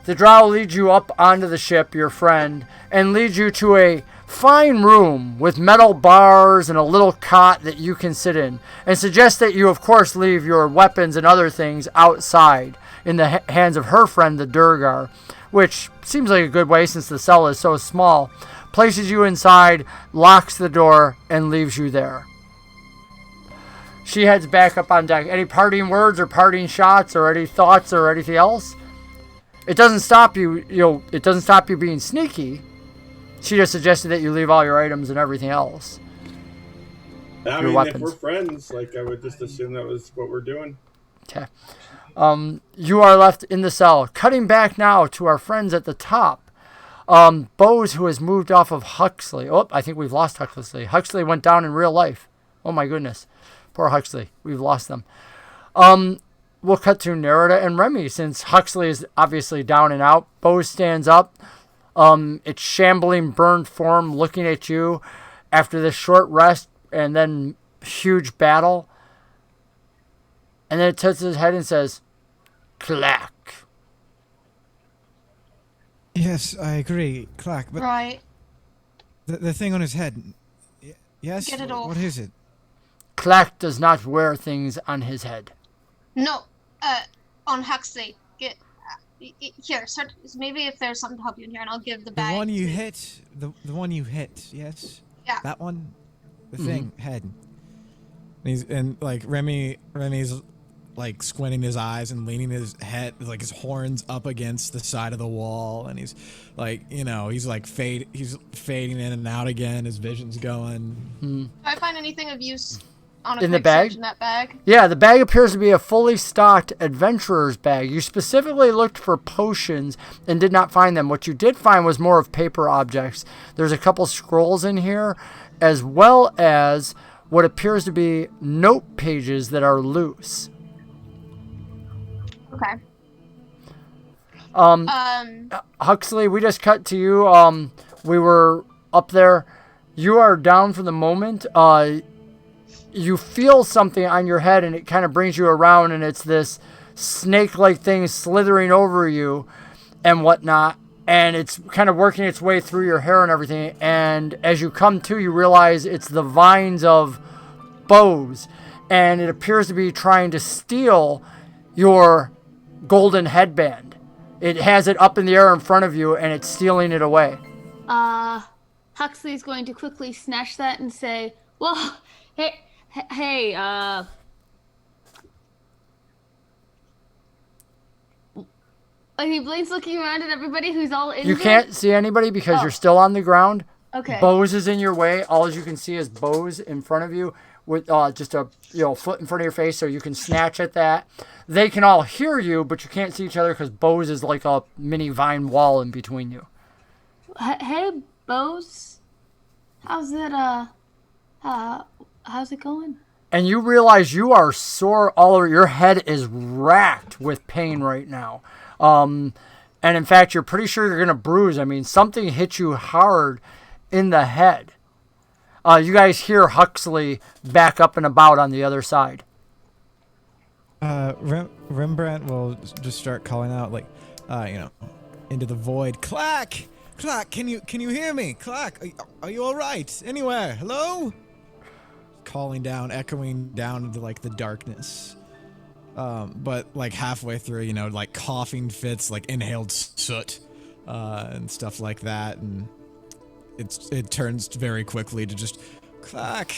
The drow leads you up onto the ship, your friend, and leads you to a fine room with metal bars and a little cot that you can sit in, and suggests that you, of course, leave your weapons and other things outside in the hands of her friend, the duergar, which seems like a good way since the cell is so small. Places you inside, locks the door, and leaves you there. She heads back up on deck. Any parting words or parting shots or any thoughts or anything else? It doesn't stop you, it doesn't stop you being sneaky. She just suggested that you leave all your items and everything else. I Your mean, weapons. if we're friends, like, I would just assume that was what we're doing. Okay. You are left in the cell. Cutting back now to our friends at the top. B.O.S.E, who has moved off of Huxley. Oh, I think we've lost Huxley. Huxley went down in real life. Oh my goodness. Poor Huxley. We've lost them. We'll cut to Nerida and Remy, since Huxley is obviously down and out. B.O.S.E stands up. Its shambling, burned form looking at you after this short rest and then huge battle. And then it tilts its head and says, Klaak. Yes, I agree, Klaak, but Right. the thing on his head. Yes? Get it off. What is it? Klaak does not wear things on his head. No, on Huxley. Get here. Start. Maybe if there's something to help you in here, and I'll give the The bag. one you hit. The one you hit. Yes. Yeah. That one. The thing head. And like Remy's like squinting his eyes and leaning his head, like his horns up against the side of the wall, and he's like, he's like he's fading in and out again. His vision's going. Do I find anything of use on a In the quick bag? search in that bag? Yeah, the bag appears to be a fully stocked adventurer's bag. You specifically looked for potions and did not find them. What you did find was more of paper objects. There's a couple scrolls in here, as well as what appears to be note pages that are loose. Okay. Huxley, we just cut to you. We were up there. You are down for the moment. You feel something on your head, and it kind of brings you around, and it's this snake-like thing slithering over you and whatnot, and it's kind of working its way through your hair and everything, and as you come to, you realize it's the vines of B.O.S.E, and it appears to be trying to steal your golden headband. It has it up in the air in front of you, and it's stealing it away. Huxley's going to quickly snatch that and say, well, hey, he blinks looking around at everybody who's all injured. You can't see anybody because you're still on the ground. Okay. B.O.S.E is in your way. All you can see is B.O.S.E in front of you with just a foot in front of your face, so you can snatch at that. They can all hear you, but you can't see each other because B.O.S.E is like a mini vine wall in between you. Hey, B.O.S E. How's it going? And you realize you are sore all over. Your head is racked with pain right now. And in fact, you're pretty sure you're going to bruise. I mean, something hit you hard in the head. You guys hear Huxley back up and about on the other side. Rembrandt will just start calling out, like, into the void. Klaak! Klaak, can you hear me? Klaak, are you all right? Anywhere? Hello? Calling down, echoing down into like the darkness. But like halfway through, you know, like coughing fits, like inhaled soot, and stuff like that, and it turns very quickly to just Klaak.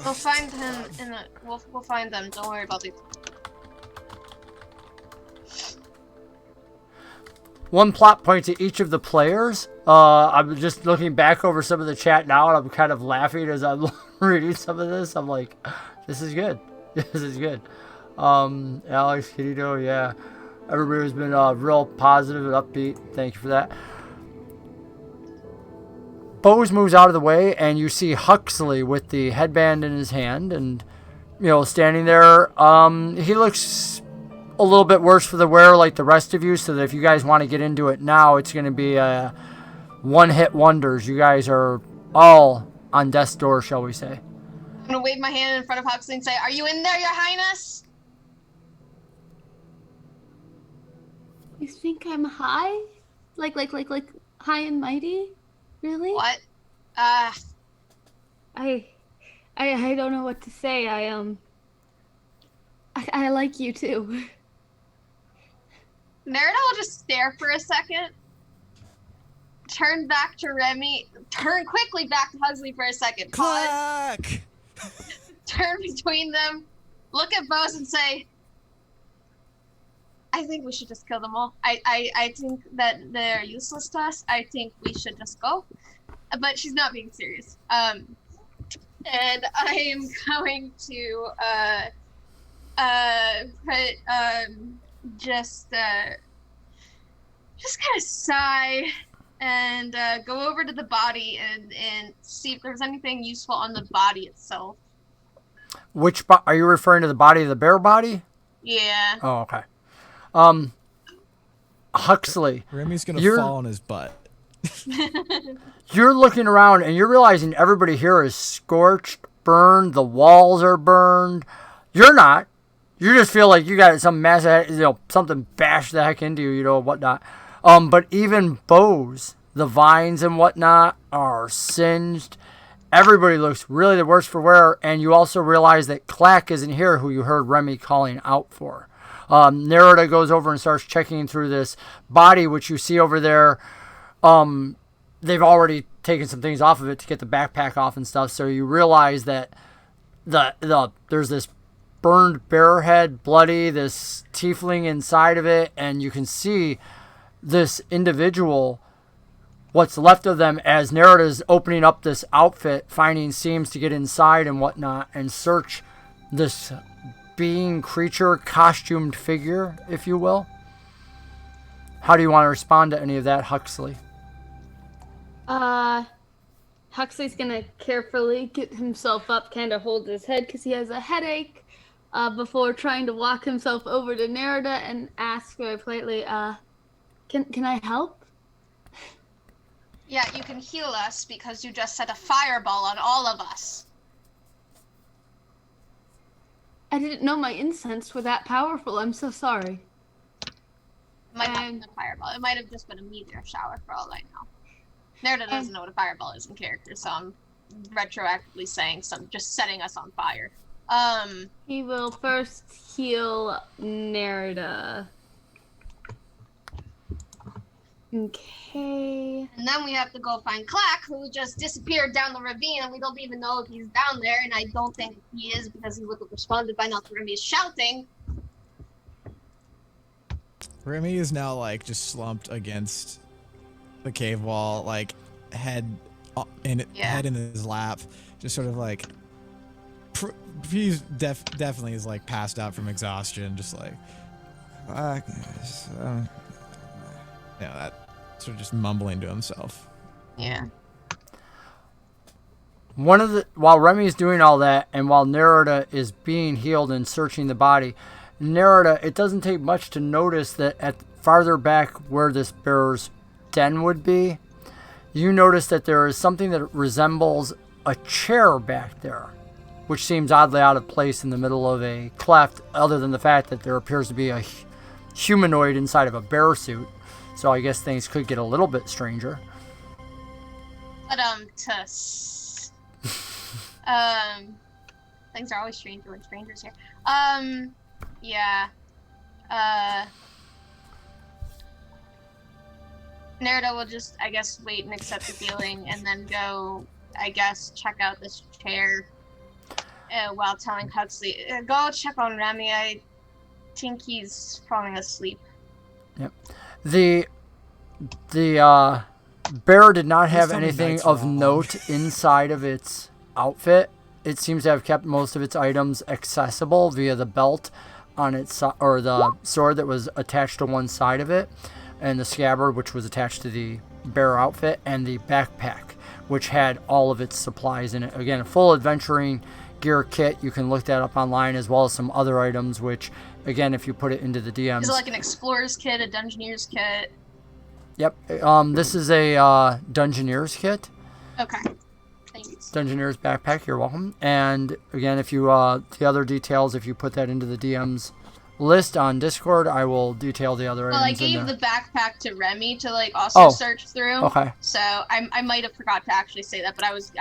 We'll find him in the. We'll find them. Don't worry about these. One plot point to each of the players. I'm just looking back over some of the chat now, and I'm kind of laughing as I'm reading some of this. I'm like, this is good. This is good. Alex, Kitito, yeah. Everybody's been real positive and upbeat. Thank you for that. B.O.S.E moves out of the way, and you see Huxley with the headband in his hand, and, you know, standing there. He looks a little bit worse for the wear like the rest of you, so that if you guys want to get into it now, it's going to be one-hit wonders. You guys are all on death's door, shall we say. I'm gonna wave my hand in front of Huxley and say, "Are you in there, Your Highness?" You think I'm high? Like high and mighty? Really? What? I don't know what to say. I like you too. Nerida will just stare for a second, turn back to Remy, turn quickly back to Huxley for a second, pause, Klaak! turn between them, look at B.O.S.E and say, "I think we should just kill them all. I think that they're useless to us. I think we should just go." But she's not being serious. And I am going to just kind of sigh and go over to the body and see if there's anything useful on the body itself. Which are you referring to? The body of the bear body? Yeah. Oh, okay. Huxley, Remy's gonna fall on his butt. you're looking around and you're realizing everybody here is scorched, burned. The walls are burned. You're not. You just feel like you got some massive, you know, something bashed the heck into you, you know, whatnot. But even B.O.S.E, the vines and whatnot are singed. Everybody looks really the worse for wear, and you also realize that Klaak isn't here, who you heard Remy calling out for. Nerida goes over and starts checking through this body, which you see over there. They've already taken some things off of it to get the backpack off and stuff, so you realize that there's this burned bear head, bloody, this tiefling inside of it, and you can see this individual, what's left of them, as Nerida's opening up this outfit, finding seams to get inside and whatnot, and search this being, creature, costumed figure, if you will. How do you want to respond to any of that, Huxley? Huxley's gonna carefully get himself up, kind of hold his head because he has a headache, before trying to walk himself over to Nerida and ask very politely, can I help? Yeah, you can heal us because you just set a fireball on all of us. I didn't know my incense were that powerful. I'm so sorry. It might not have been a fireball. It might have just been a meteor shower for all I know. Nerida doesn't know what a fireball is in character, so I'm retroactively saying just setting us on fire. He will first heal Nerida. Okay. And then we have to go find Klaak, who just disappeared down the ravine, and we don't even know if he's down there, and I don't think he is because he would have responded by now to Remy shouting. Remy is now like just slumped against the cave wall, like head in his lap, just sort of like he's definitely is like passed out from exhaustion, just like that sort of just mumbling to himself. Yeah. While Remy is doing all that, and while Nerida is being healed and searching the body, Nerida, it doesn't take much to notice that at farther back where this bear's den would be, you notice that there is something that resembles a chair back there, which seems oddly out of place in the middle of a cleft, other than the fact that there appears to be a humanoid inside of a bear suit. So I guess things could get a little bit stranger. But Things are always stranger when strangers here. Yeah. Nerida will just, I guess, wait and accept the healing, and then go, I guess, check out this chair. While telling Huxley, go check on Remy. I think he's falling asleep. Yep. The bear did not have tell me anything night's of long. note inside of its outfit. It seems to have kept most of its items accessible via the belt on its or the sword that was attached to one side of it, and the scabbard which was attached to the bear outfit, and the backpack which had all of its supplies in it. Again, a full adventuring gear kit. You can look that up online, as well as some other items which, again, if you put it into the DMs. Is it like an explorer's kit, a dungeoneer's kit? Yep. This is a Dungeoneer's kit. Okay. Thanks. Dungeoneer's backpack. You're welcome. And again, if you the other details, if you put that into the DM's list on Discord, I will detail the other Well, I items in gave there. the backpack to Remy to like also search through. Okay. So I might have forgot to actually say that, but I was,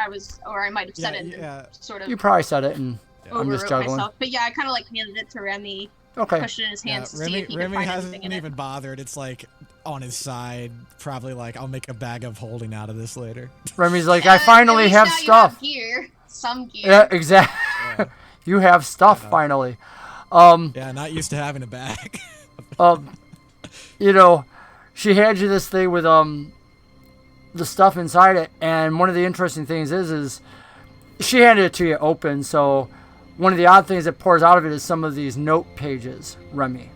or I might have said it. Yeah. Sort of. You probably said it, and I'm just overwrote juggling. myself. But yeah, I kind of like handed it to Remy. Okay. Pushed it in his hands to see Remy, if he could Remy find hasn't anything in even it. bothered. It's like on his side. Probably like, I'll make a bag of holding out of this later. Remy's like, I finally At least have now stuff. You have gear. Some gear. Yeah, exactly. Yeah. You have stuff finally. Yeah, not used to having a bag. You know, she hands you this thing with the stuff inside it, and one of the interesting things is she handed it to you open. So one of the odd things that pours out of it is some of these note pages, Remy.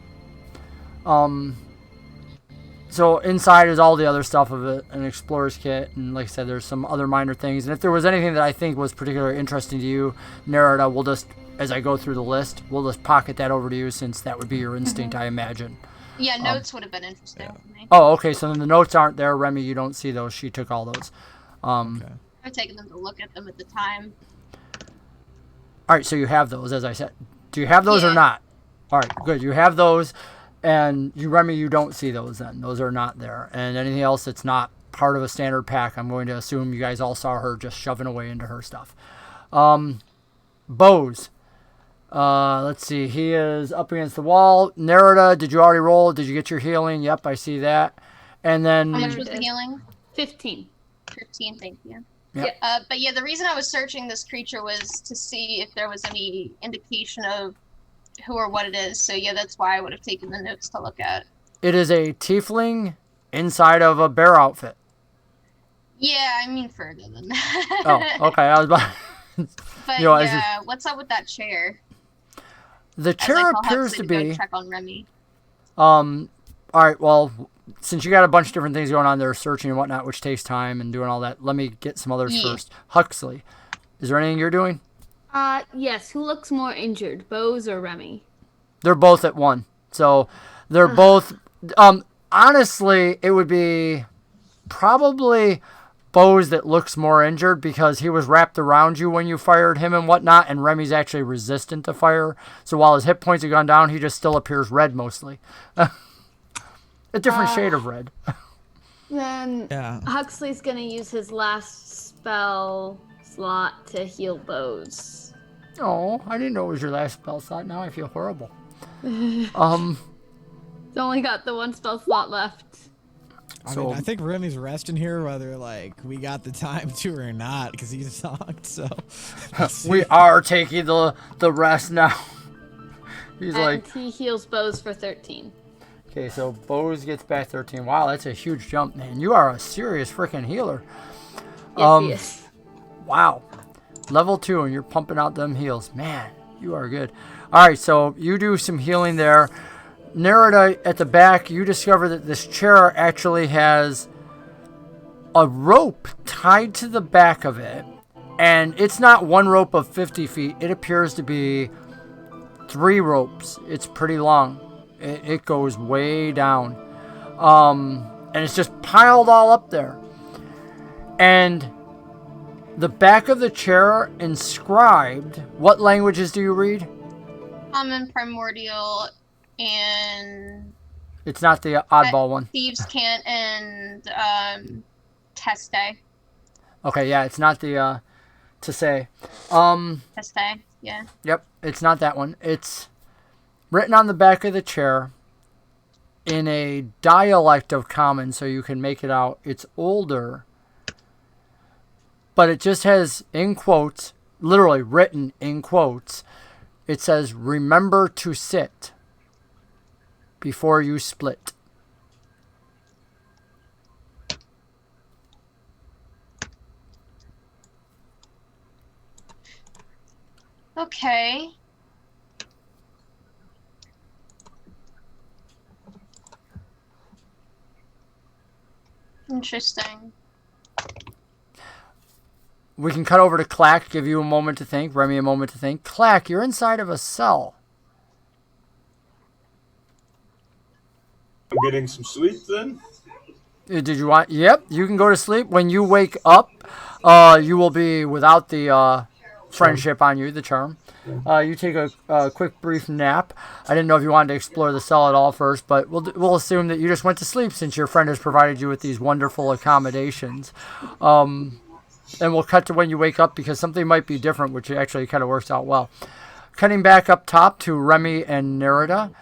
So inside is all the other stuff of it, an explorer's kit, and like I said, there's some other minor things. And if there was anything that I think was particularly interesting to you, Nerida, we'll just, as I go through the list, we'll just pocket that over to you, since that would be your instinct, I imagine. Yeah, notes would have been interesting for me. Oh, okay, so then the notes aren't there, Remy, you don't see those. She took all those. Okay. I've taken them to look at them at the time. All right, so you have those, as I said. Do you have those or Yeah. not? All right, good. You have those, and you, Remy, you don't see those then. Those are not there. And anything else that's not part of a standard pack, I'm going to assume you guys all saw her just shoving away into her stuff. B.O.S.E. Let's see. He is up against the wall. Nerida, did you already roll? Did you get your healing? Yep, I see that. And then... How much was the healing? 15. 15, thank you. Yep. But yeah, the reason I was searching this creature was to see if there was any indication of who or what it is. So yeah, that's why I would have taken the notes to look at. It is a tiefling inside of a bear outfit. Yeah, I mean further than that. Oh, okay. I was about... But You know, as yeah, what's up with that chair? The As I chair call appears Huxley to go be... check on Remy. All right, well, since you got a bunch of different things going on there, searching and whatnot, which takes time and doing all that, let me get some others Yeah. first. Huxley, is there anything you're doing? Yes. Who looks more injured, B.O.S.E or Remy? They're both at one. So they're both... honestly, it would be probably B.O.S.E that looks more injured, because he was wrapped around you when you fired him and whatnot, and Remy's actually resistant to fire. So while his hit points have gone down, he just still appears red mostly. A different shade of red. Then Yeah. Huxley's gonna use his last spell slot to heal B.O.S.E. Oh, I didn't know it was your last spell slot. Now I feel horrible. He's only got the one spell slot left. I So- mean, I think Remy's resting here, whether like we got the time to or not, because he's talked. So We are taking the rest now. He's And like, he heals B.O.S.E for 13. okay, so B.O.S.E gets back 13. Wow, that's a huge jump, man. You are a serious freaking healer. Yes, he is. Wow. Level 2, and you're pumping out them heals. Man, you are good. All right, so you do some healing there. Nerida, at the back, you discover that this chair actually has a rope tied to the back of it. And it's not one rope of 50 feet. It appears to be 3 ropes. It's pretty long. It goes way down. And it's just piled all up there. And the back of the chair inscribed, what languages do you read? Common, primordial, and It's not the oddball one. thieves' cant and teste. Okay, yeah, it's not the to say. Teste. Yeah. Yep, it's not that one. It's written on the back of the chair in a dialect of common, so you can make it out. It's older, but it just has, in quotes, literally written in quotes, it says, "Remember to sit before you split." Okay. Interesting. We can cut over to Klaak, give you a moment to think, Remy a moment to think. Klaak, you're inside of a cell. I'm getting some sleep then. Did you want? Yep, you can go to sleep. When you wake up, you will be without the friendship on you, the charm. You take a quick, brief nap. I didn't know if you wanted to explore the cell at all first, but we'll assume that you just went to sleep since your friend has provided you with these wonderful accommodations. And we'll cut to when you wake up because something might be different, which actually kind of works out well. Cutting back up top to Remy and Nerida.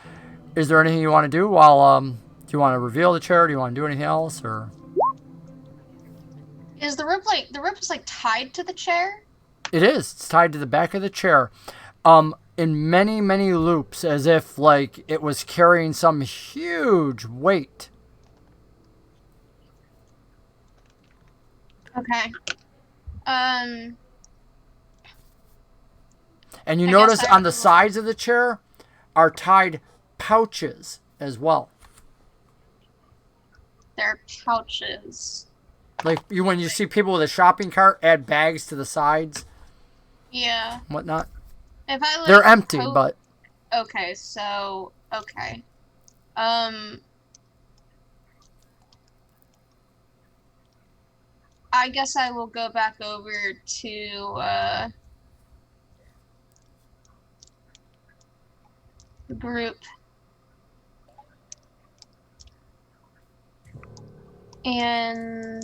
Is there anything you want to do while do you want to reveal the chair? Do you want to do anything else, or Is the rope is like tied to the chair? it is? It's tied to the back of the chair, in many many loops, as if like it was carrying some huge weight. Okay. And you I notice guess I on the will- sides of the chair are tied pouches as well. They're pouches. Like when you see people with a shopping cart add bags to the sides, Yeah. and whatnot. If I like They're empty, coat- but Okay, so okay. I guess I will go back over to the group. And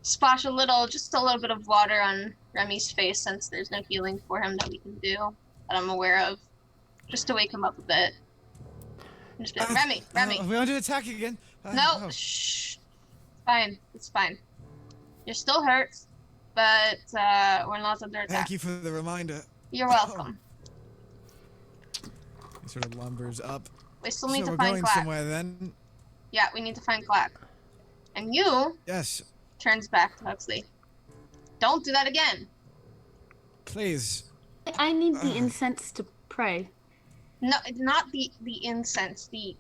splash just a little bit of water on Remy's face since there's no healing for him that we can do that I'm aware of. Just to wake him up a bit. And just be like, Remy. Are we under attack again? No, Oh. shh. It's fine. It's fine. You're still hurt, but we're not under attack. Thank you for the reminder. You're welcome. He sort of lumbers up. We still So need we're to find going Klaak. somewhere then? Yeah, we need to find Klaak. And you Yes, turns back to Huxley. Don't do that again. please. I need the incense to pray. No, not the incense. The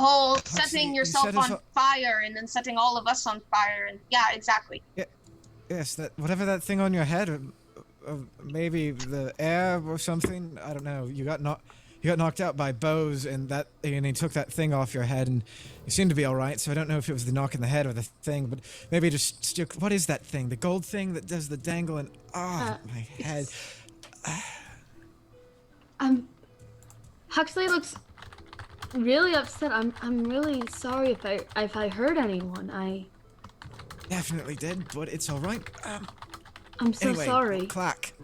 whole Huxley, setting you yourself set us on up- fire and then setting all of us on fire. And yeah, exactly. Yes, that whatever that thing on your head, maybe the air or something. I don't know. You got knocked out by B.O.S.E, and he took that thing off your head, and you seemed to be all right. So I don't know if it was the knock in the head or the thing, but maybe just still. What is that thing? The gold thing that does the dangling? My head. Huxley looks really upset. I'm really sorry if I hurt anyone. I Definitely did, but it's all right. I'm so Anyway, sorry. Klaak.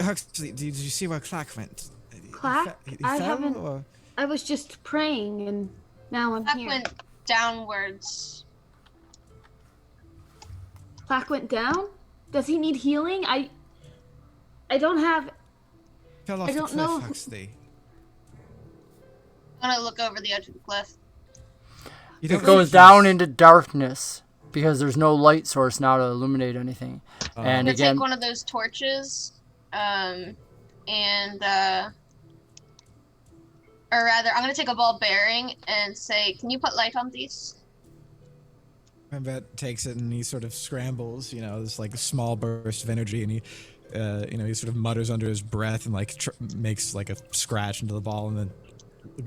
Huxley, did you see where Klaak went? Klaak? He I fell, haven't- or- I was just praying, and now I'm Klaak here. went downwards. Klaak went down? Does he need healing? I don't have. Fell off I the don't cliff, know. Huxley. I'm gonna look over the edge of the cliff. You don't it goes think down he's- into darkness because there's no light source now to illuminate anything. And I'm gonna again, take one of those torches, and or rather, I'm gonna take a ball bearing and say, "Can you put light on these?" Rembet takes it and he sort of scrambles, this like small burst of energy, and he, he sort of mutters under his breath and like makes like a scratch into the ball, and then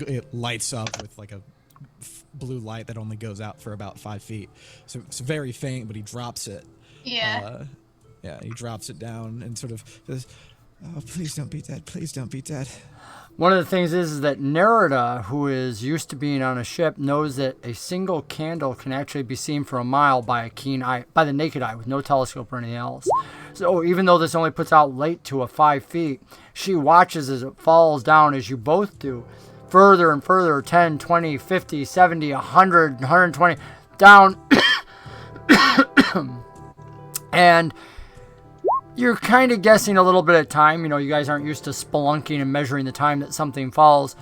it lights up with like a blue light that only goes out for about 5 feet. So it's very faint, but he drops it. Yeah. He drops it down and sort of says, "Oh, please don't be dead. Please don't be dead." One of the things is that Nerida, who is used to being on a ship, knows that a single candle can actually be seen for a mile by a keen eye, by the naked eye, with no telescope or anything else. So even though this only puts out light to a 5 feet, she watches as it falls down, as you both do, further and further, 10, 20, 50, 70, 100, 120, down. And you're kind of guessing a little bit of time. You know, you guys aren't used to spelunking and measuring the time that something falls.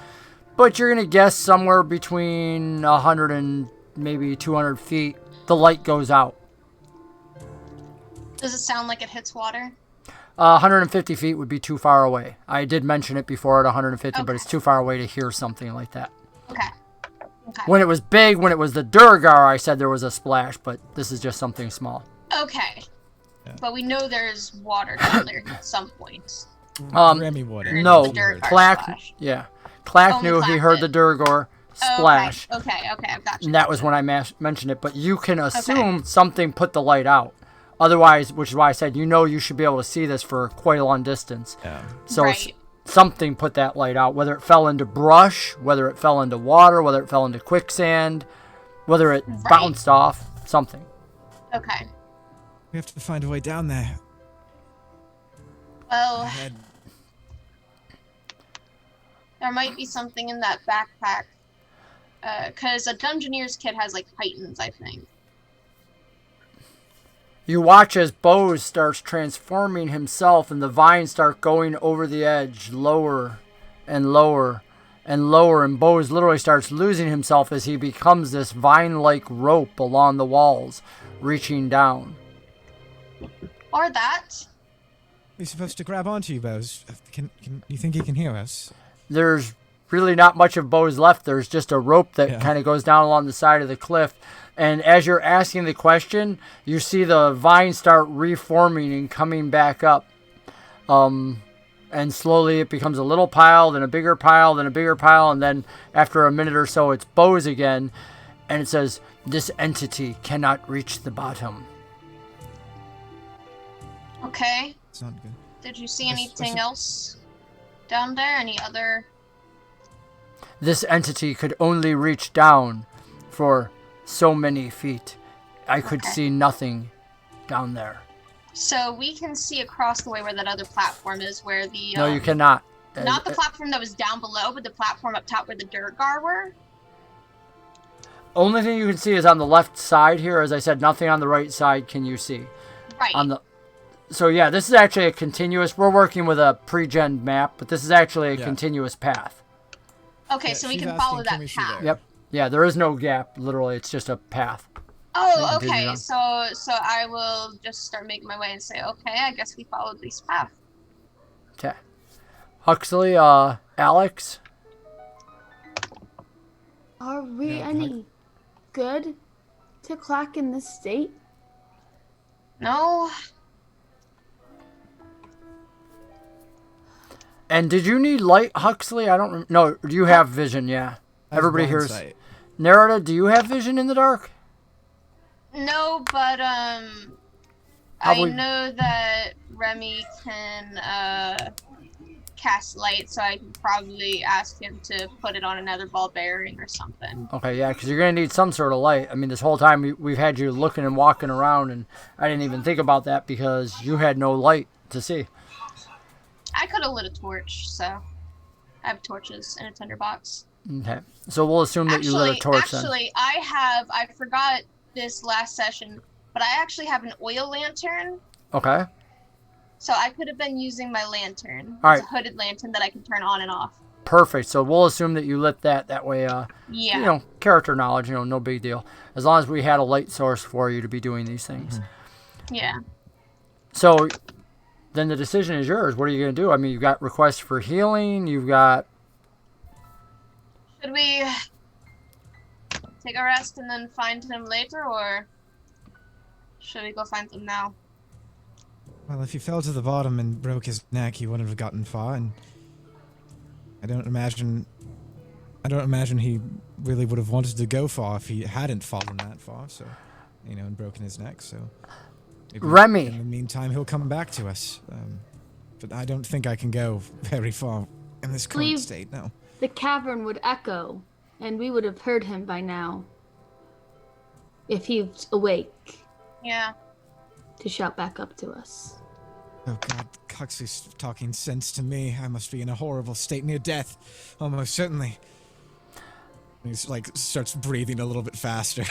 But you're going to guess somewhere between 100 and maybe 200 feet, the light goes out. Does it sound like it hits water? 150 feet would be too far away. I did mention it before at 150, but Okay. it's too far away to hear something like that. Okay. Okay. When it was big, when it was the duergar, I said there was a splash, but this is just something small. Okay. But we know there's water down there at some point. Remy water. No, The Duergar Klaak, splash. yeah. Klaak Only knew he Klaak heard did. the duergar splash. Okay, I've got you. And that was when I mentioned it, but you can assume something put the light out. Otherwise, which is why I said, you know, you should be able to see this for quite a long distance. Yeah. So Right. something put that light out, whether it fell into brush, whether it fell into water, whether it fell into quicksand, whether it bounced off, something. Okay. We have to find a way down there. Well, Ahead. there might be something in that backpack. Because a Dungeoneer's kit has, like, Titans, I think. You watch as B.O.S.E starts transforming himself and the vines start going over the edge, lower and lower and lower, and B.O.S.E literally starts losing himself as he becomes this vine-like rope along the walls, reaching down. Or that. We're supposed to grab onto you, B.O.S.E. Can you think he can hear us? There's really not much of B.O.S.E left. There's just a rope that kind of goes down along the side of the cliff. And as you're asking the question, you see the vine start reforming and coming back up. And slowly it becomes a little pile, then a bigger pile, then a bigger pile. And then after a minute or so, it's B.O.S.E again. And it says, "This entity cannot reach the bottom." Okay. It's not good. Did you see anything else down there? Any other... This entity could only reach down for so many feet. I could see nothing down there. So we can see across the way where that other platform is, where the... No, you cannot. Not the platform that was down below, but the platform up top where the duergar were? Only thing you can see is on the left side here. As I said, nothing on the right side can you see. Right. So yeah, this is actually a continuous... We're working with a pre-gen map, but this is actually a continuous path. Okay, Yeah, so we she's can asking, follow can that we see path. there? Yep. Yeah, there is no gap. Literally, it's just a path. Oh, Continue okay. on. So I will just start making my way and say, okay, I guess we followed this path. Okay. Huxley, Alex? Are we Yeah, any good to Klaak in this state? No. And did you need light, Huxley? I don't... No, you have vision, yeah. Everybody Blind here's... sight. Nerida, do you have vision in the dark? No, but I Probably- know that Remy can cast light, so I can probably ask him to put it on another ball bearing or something. Okay, yeah, because you're going to need some sort of light. I mean, this whole time we've had you looking and walking around, and I didn't even think about that because you had no light to see. I could have lit a torch, so I have torches in a tinderbox. Okay, so we'll assume that you lit a torch then. Actually, I forgot this last session, but I actually have an oil lantern, Okay, so I could have been using my lantern. All It's right. a hooded lantern that I can turn on and off. perfect. So we'll assume that you lit that. That way, Yeah. you know, character knowledge, you know, no big deal. As long as we had a light source for you to be doing these things. Yeah. So then the decision is yours. What are you going to do? I mean, you've got requests for healing. You've got... Should we take a rest and then find him later, or should we go find him now? Well, if he fell to the bottom and broke his neck, he wouldn't have gotten far, and I don't imagine he really would have wanted to go far if he hadn't fallen that far. So, you know, and broken his neck. So, maybe Remy. in the meantime, he'll come back to us. But I don't think I can go very far in this current Believe- state. No. The cavern would echo, and we would have heard him by now. If he's awake Yeah. to shout back up to us. Oh God, Huxley's talking sense to me. I must be in a horrible state near death. Almost certainly. He's like starts breathing a little bit faster.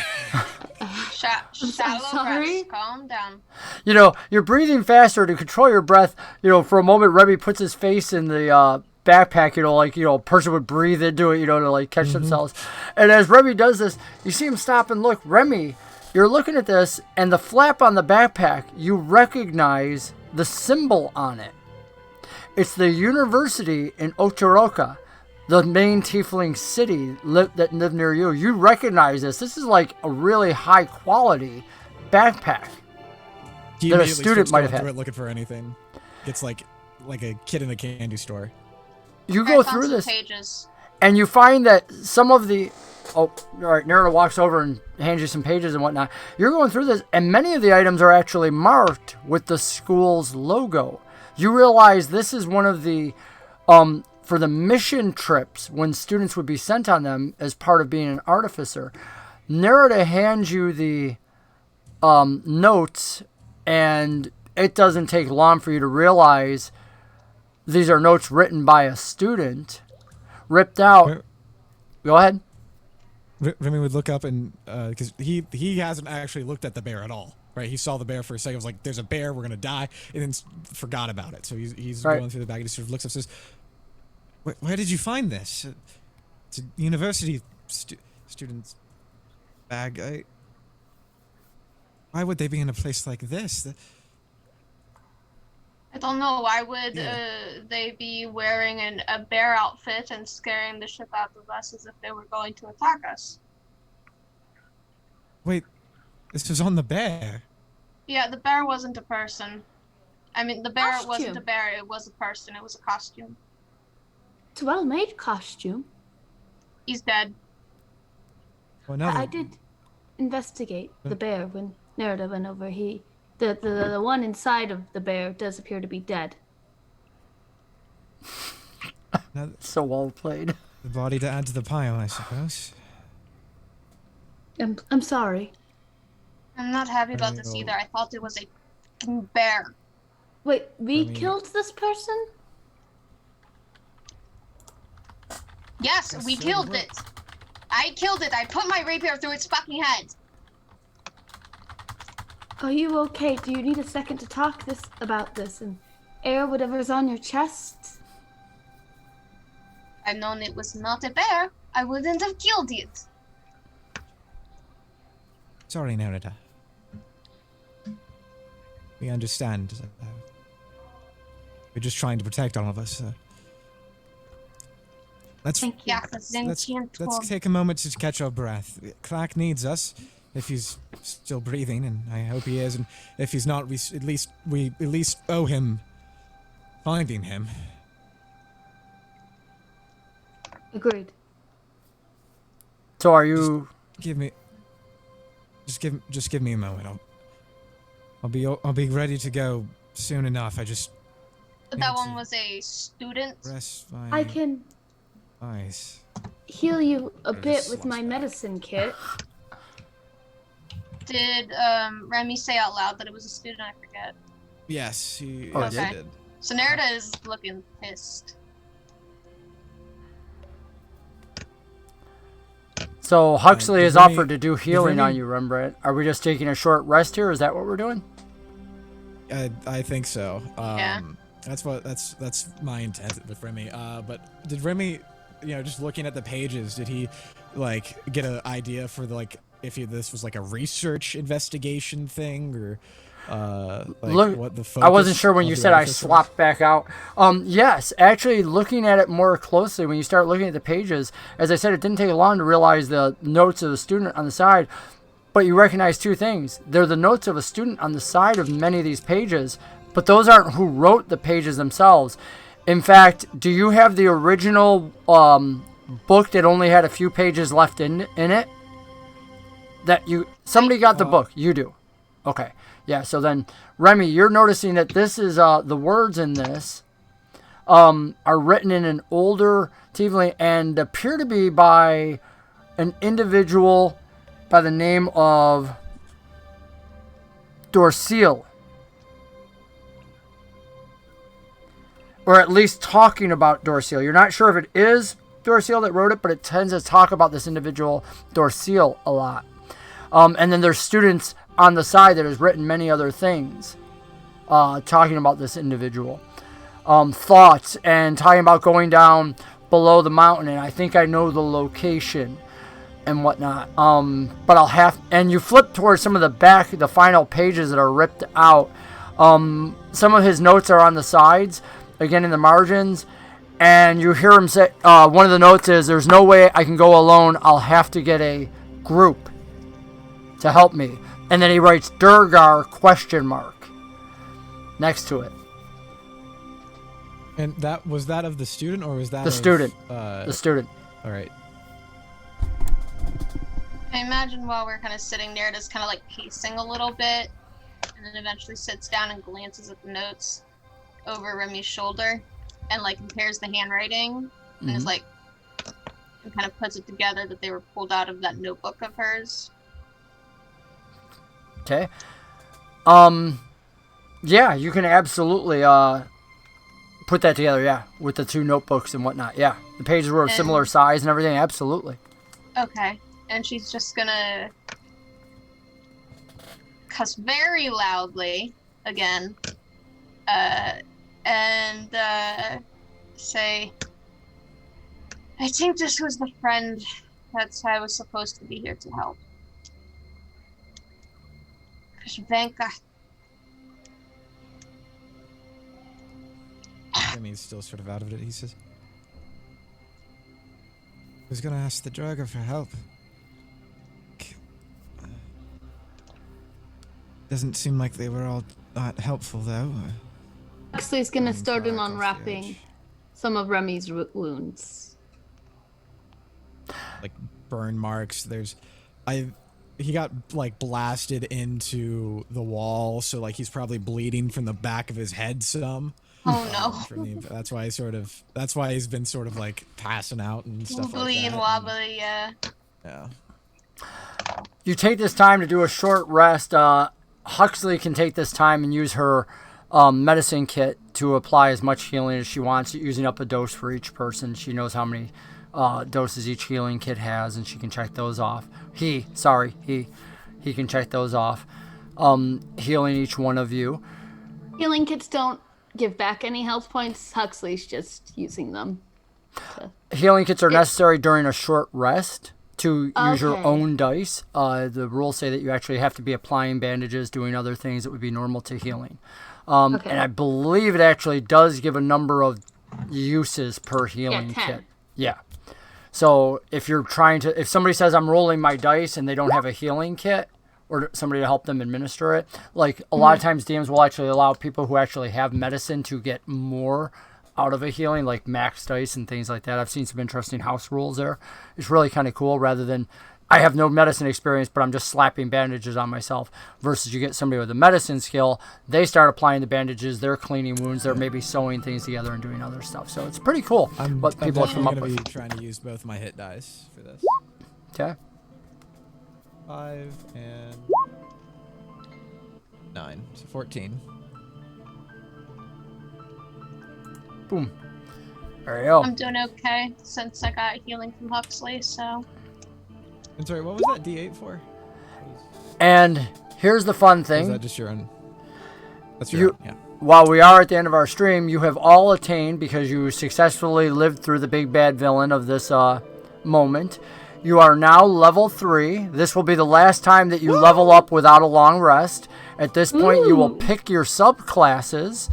Shallow sorry? breaths. Calm down. You know, you're breathing faster to control your breath. You know, for a moment, Remy puts his face in the backpack, you know, like, you know, a person would breathe into it, you know, to like catch themselves. And as Remy does this, you see him stop and look. Remy, you're looking at this, and the flap on the backpack, you recognize the symbol on it. It's the university in Otoroka, the main tiefling city that live near you. You recognize this. This is like a really high quality backpack He that a immediately student starts might going have through had. it looking for anything. It's like a kid in a candy store. You I go found through some this, pages. and you find that some of the... Oh, all right, Narada walks over and hands you some pages and whatnot. You're going through this, and many of the items are actually marked with the school's logo. You realize this is one of the... for the mission trips, when students would be sent on them as part of being an artificer, Narada hands you the notes, and it doesn't take long for you to realize these are notes written by a student, ripped out. Go ahead. Remy would look up and because he hasn't actually looked at the bear at all, right? He saw the bear for a second, was like, "There's a bear, we're gonna die," and then forgot about it. So he's Right. going through the bag and he sort of looks up and says, Where did you find this? It's a university student's bag. Why would they be in a place like this? I don't know. Why would Yeah. they be wearing a bear outfit and scaring the shit out of us as if they were going to attack us? Wait, this was on the bear. Yeah, the bear wasn't a person. I mean, the bear wasn't Costume. a bear. It was a person. It was a costume. It's a well-made costume. He's dead. Well, now I that- did investigate the bear when Narada went over. The one inside of the bear does appear to be dead. now So well played. the body to add to the pile, I suppose. I'm sorry. I'm not happy about this Well- either. I thought it was a fucking bear. Wait, we mean- killed this person? Yes, Yes, we so killed what? it. I killed it. I put my rapier through its fucking head. Are you okay? Do you need a second to talk about this and air whatever's on your chest? I've known it was not a bear. I wouldn't have killed it. Sorry, Narada. We understand. We're just trying to protect all of us. Let's Thank you. Yeah, let's take a moment to catch our breath. Klaak needs us, if he's still breathing, and I hope he is. And if he's not, we at least owe him finding him. Agreed. So are you... Just give me a moment. I'll be ready to go soon enough. I just That need one to was a student. rest my I can eyes. heal you a Or bit just with slosh my back. medicine kit. Did Remy say out loud that it was a student? I forget. Yes, he Oh, yes, he okay. did. So Narada is looking pissed. So Huxley did has Remy- offered to do did healing on Remy- you, Rembrandt. Are we just taking a short rest here? Is that what we're doing? I think so. Yeah. That's my intent with Remy. But did Remy, just looking at the pages, did he like get an idea for this was like a research investigation thing or Look, what the focus I wasn't sure when of you the said I artifice was? swapped back out. Yes, actually looking at it more closely, when you start looking at the pages, as I said, it didn't take long to realize the notes of the student on the side, but you recognize two things. They're the notes of a student on the side of many of these pages, but those aren't who wrote the pages themselves. In fact, do you have the original book that only had a few pages left in it? Somebody got the book. You do. Okay. Yeah, so then, Remy, you're noticing that this is, the words in this are written in an older tiefling and appear to be by an individual by the name of Dorseal. Or at least talking about Dorseal. You're not sure if it is Dorseal that wrote it, but it tends to talk about this individual Dorseal a lot. And then there's students on the side that has written many other things talking about this individual. Thoughts and talking about going down below the mountain, and I think I know the location and whatnot. But I'll have, and you flip towards some of the final pages that are ripped out. Some of his notes are on the sides, again in the margins, and you hear him say, one of the notes is, "There's no way I can go alone. I'll have to get a group to help me." And then he writes Duergar ? Next to it. And that was that of the student, or was that The of, student. The student. All right. I imagine while we're kind of sitting there, just kind of like pacing a little bit, and then eventually sits down and glances at the notes over Remy's shoulder, and like compares the handwriting, and is like, and kind of puts it together that they were pulled out of that notebook of hers. Okay. Yeah, you can absolutely put that together, yeah, with the two notebooks and whatnot. Yeah, the pages were of similar size and everything, absolutely. Okay, and she's just gonna cuss very loudly again, and say, "I think this was the friend that I was supposed to be here to help. Venka." I mean, he's still sort of out of it. He says, "Who's gonna ask the drow for help? Doesn't seem like they were all that helpful, though." Huxley's gonna start in Clark off the unwrapping edge. some of Remy's wounds. Like burn marks. He got like blasted into the wall, so like he's probably bleeding from the back of his head some. Oh no. That's why he's been sort of like passing out and stuff Wobbly like that. and wobbly, yeah. Yeah. You take this time to do a short rest. Huxley can take this time and use her medicine kit to apply as much healing as she wants, using up a dose for each person. She knows how many doses each healing kit has, and she can check those off. He can check those off. Healing each one of you. Healing kits don't give back any health points. Huxley's just using them. Healing kits are necessary during a short rest to use your Okay. own dice. The rules say that you actually have to be applying bandages, doing other things that would be normal to healing. Okay. And I believe it actually does give a number of uses per healing 10. kit. Yeah. So if if somebody says I'm rolling my dice and they don't have a healing kit, or somebody to help them administer it, like a lot of times DMs will actually allow people who actually have medicine to get more out of a healing, like max dice and things like that. I've seen some interesting house rules there. It's really kind of cool, rather than I have no medicine experience, but I'm just slapping bandages on myself, versus you get somebody with a medicine skill, they start applying the bandages, they're cleaning wounds, they're maybe sewing things together and doing other stuff. So it's pretty cool what people have come up I'm with. gonna be trying to use both my hit dice for this. Okay. 5 and 9, so 14. Boom. There you go. I'm doing okay since I got healing from Huxley, so. And sorry, what was that D8 for? And here's the fun Or is thing. that just your own? That's your own, yeah. While we are at the end of our stream, you have all attained, because you successfully lived through the big bad villain of this moment. You are now level 3. This will be the last time that you level up without a long rest. At this point, you will pick your subclasses.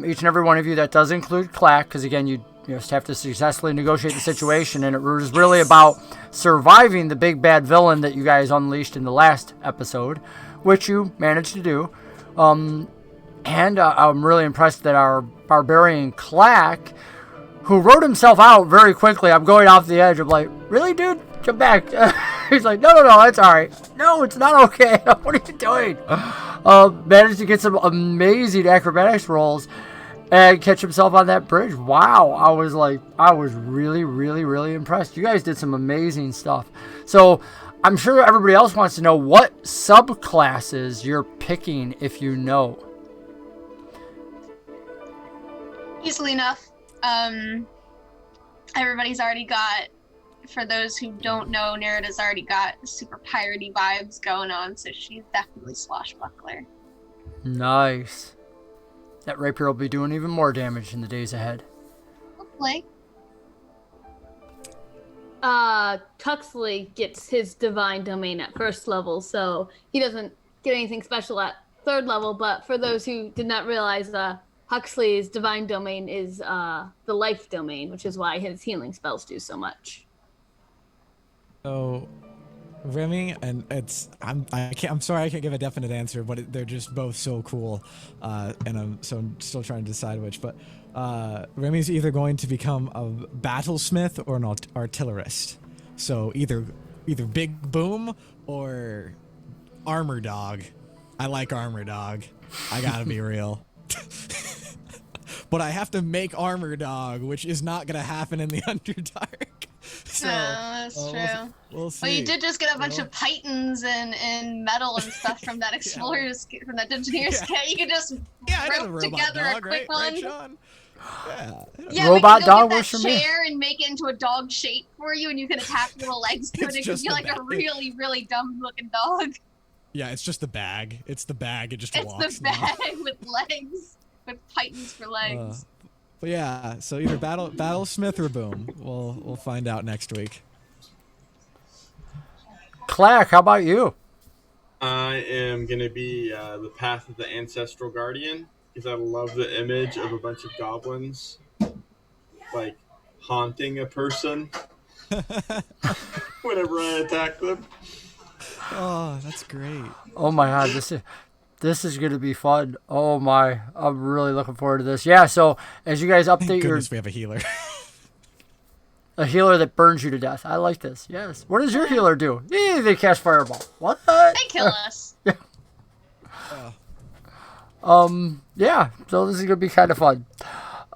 Each and every one of you. That does include Klaak, because again, you just have to successfully negotiate the situation, and it was really about surviving the big bad villain that you guys unleashed in the last episode, which you managed to do. And I'm really impressed that our barbarian Klaak, who wrote himself out very quickly, I'm going off the edge. I'm like, really, dude? Come back. He's like, no, it's all right. No, it's not okay. What are you doing? Managed to get some amazing acrobatics rolls. and catch himself on that bridge. Wow, I was really, really, really impressed. You guys did some amazing stuff. So I'm sure everybody else wants to know what subclasses you're picking if you know. Easily enough. Everybody's already got, for those who don't know, Nerida's already got super piratey vibes going on, so she's definitely swashbuckler. Nice. That rapier will be doing even more damage in the days ahead. Hopefully. Tuxley gets his divine domain at 1st level, so he doesn't get anything special at 3rd level, but for those who did not realize, Huxley's divine domain is the life domain, which is why his healing spells do so much. So, Remy, and I'm sorry I can't give a definite answer, but they're just both so cool, and I'm still trying to decide which. But Remy's either going to become a battlesmith or an artillerist. So either big boom or armor dog. I like armor dog. I gotta be real. But I have to make armor dog, which is not gonna happen in the Underdark. So, no, that's true. We'll see. Well, you did just get a bunch of pythons and metal and stuff from that explorer's from that engineer's kit. You could just rope together a quick one. Right, Sean? Yeah, robot we can go dog get works that for me. chair and make it into a dog shape for you, and you can attach little legs to it. It could be like a really, really dumb looking dog. Yeah, it's just the bag. It's the bag. It just walks. It's the bag with legs, with pythons for legs. But yeah, so either battlesmith or boom. We'll find out next week. Klaak, how about you? I am gonna be the Path of the Ancestral Guardian because I love the image of a bunch of goblins like haunting a person whenever I attack them. Oh, that's great. Oh my god, this is going to be fun. Oh my, I'm really looking forward to this. Yeah, so as you guys Thank update goodness we have a healer. a healer that burns you to death. I like this. Yes. What does your healer do? Yeah, they cast fireball. What? They kill us. Yeah. Yeah, so this is going to be kind of fun.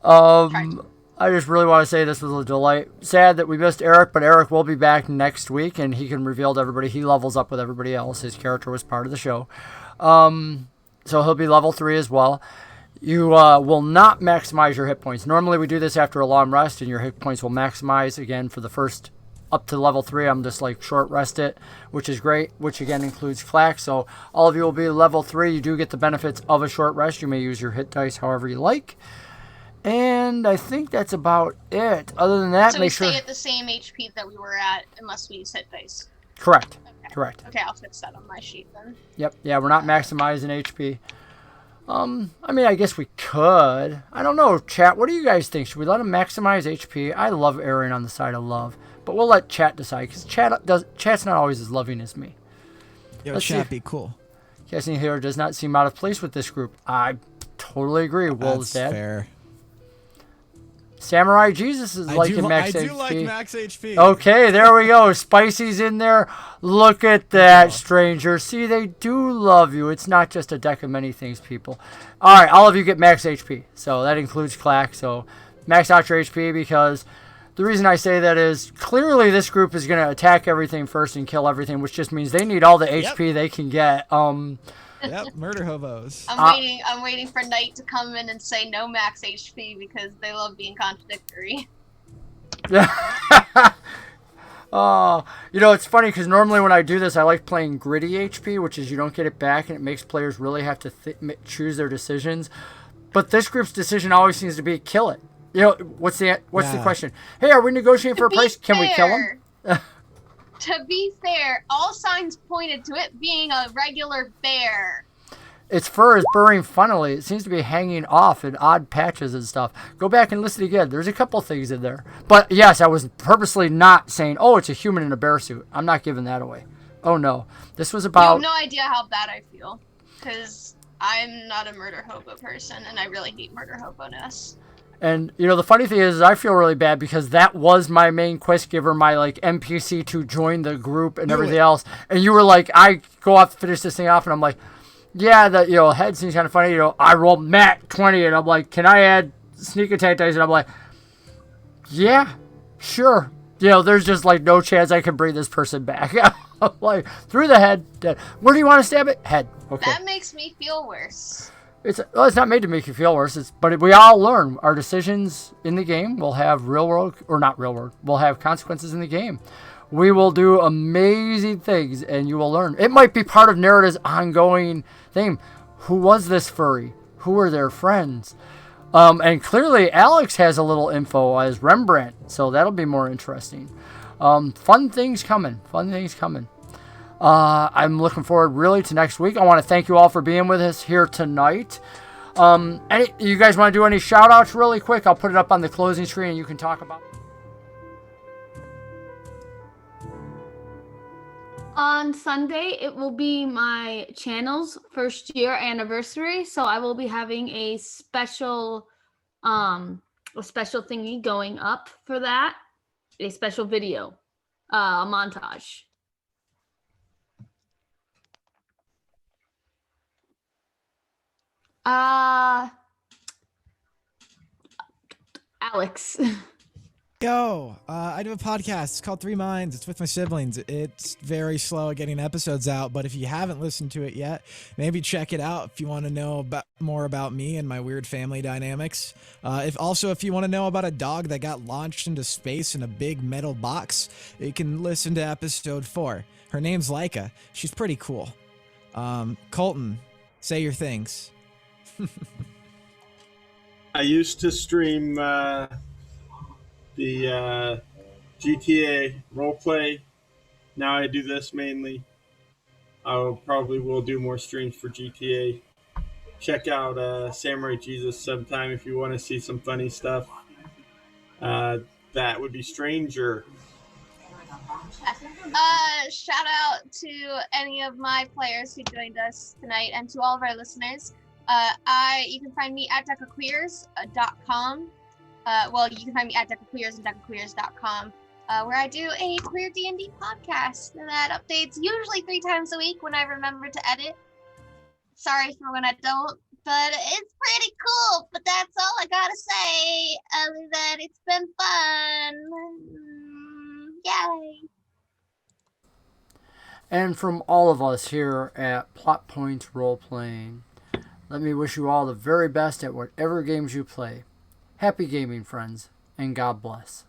I just really want to say this was a delight. Sad that we missed Eric, but Eric will be back next week, and he can reveal to everybody he levels up with everybody else. His character was part of the show. So he'll be level 3 as well. You will not maximize your hit points. Normally we do this after a long rest, and your hit points will maximize again for the first up to level 3. I'm just like short rest it, which is great, which again includes Klaak. So all of you will be level 3. You do get the benefits of a short rest. You may use your hit dice however you like. And I think that's about it. Other than that, So make we sure. stay at the same HP that we were at unless we use hit dice. Correct. Okay. Correct. Okay, I'll fix that on my sheet then. Yep. Yeah, we're not maximizing HP. I mean, I guess we could. I don't know, chat. What do you guys think? Should we let him maximize HP? I love erring on the side of love, but we'll let chat decide because chat's not always as loving as me. Yo, Let's chat see. be cool. Casting here does not seem out of place with this group. I totally agree. Wolves That's Dad. fair. Samurai Jesus is liking max I HP. do like max HP. Okay, there we go. Spicy's in there. Look at that, stranger. See, they do love you. It's not just a deck of many things, people. All right, all of you get max HP. So that includes Klaak. So max out your HP because the reason I say that is clearly this group is going to attack everything first and kill everything, which just means they need all the HP they can get. Yep, murder hobos. I'm waiting for Knight to come in and say no max HP because they love being contradictory. It's funny because normally when I do this, I like playing gritty HP, which is you don't get it back and it makes players really have to choose their decisions. But this group's decision always seems to be kill it. You know, what's the question? Hey, are we negotiating for a price? Can we kill him? To be fair, all signs pointed to it being a regular bear. Its fur is burrowing funnily. It seems to be hanging off in odd patches and stuff. Go back and listen again. There's a couple things in there. But yes, I was purposely not saying, oh, it's a human in a bear suit. I'm not giving that away. Oh, no. This was about... You have no idea how bad I feel. Because I'm not a murder hobo person, and I really hate murder hobo-ness. And, the funny thing is I feel really bad because that was my main quest giver, my, NPC to join the group and everything else. And you were like, I go off to finish this thing off, and I'm like, Yeah, the head seems kind of funny. I rolled Matt 20, and I'm like, can I add sneak attack dice? And I'm like, yeah, sure. There's just like no chance I can bring this person back. I'm like, through the head. Dead. Where do you want to stab it? Head. Okay. That makes me feel worse. It's not made to make you feel worse. But we all learn our decisions in the game will have real world, or not real world, will have consequences in the game. We will do amazing things, and you will learn. It might be part of narrative's ongoing theme. Who was this furry? Who were their friends? And clearly Alex has a little info as Rembrandt, so that'll be more interesting. Fun things coming. I'm looking forward really to next week. I want to thank you all for being with us here tonight. You guys want to do any shout outs really quick? I'll put it up on the closing screen and you can talk about it. On Sunday, it will be my channel's first year anniversary, so I will be having a special thingy going up for that, a special video, a montage. Alex. Yo, I do a podcast. It's called Three Minds. It's with my siblings. It's very slow at getting episodes out, but if you haven't listened to it yet, maybe check it out if you want to know more about me and my weird family dynamics. If you want to know about a dog that got launched into space in a big metal box, you can listen to episode 4. Her name's Laika. She's pretty cool. Colton, say your things. I used to stream the GTA roleplay. Now I do this mainly. I probably will do more streams for GTA. Check out Samurai Jesus sometime if you want to see some funny stuff. That would be Stranger. Shout out to any of my players who joined us tonight and to all of our listeners. You can find me at decaqueers.com. You can find me at decaqueers and decaqueers.com, where I do a queer D&D podcast that updates usually 3 times a week when I remember to edit. Sorry for when I don't, but it's pretty cool. But that's all I gotta say, other than it's been fun. Yay! And from all of us here at Plot Point Role Playing, let me wish you all the very best at whatever games you play. Happy gaming, friends, and God bless.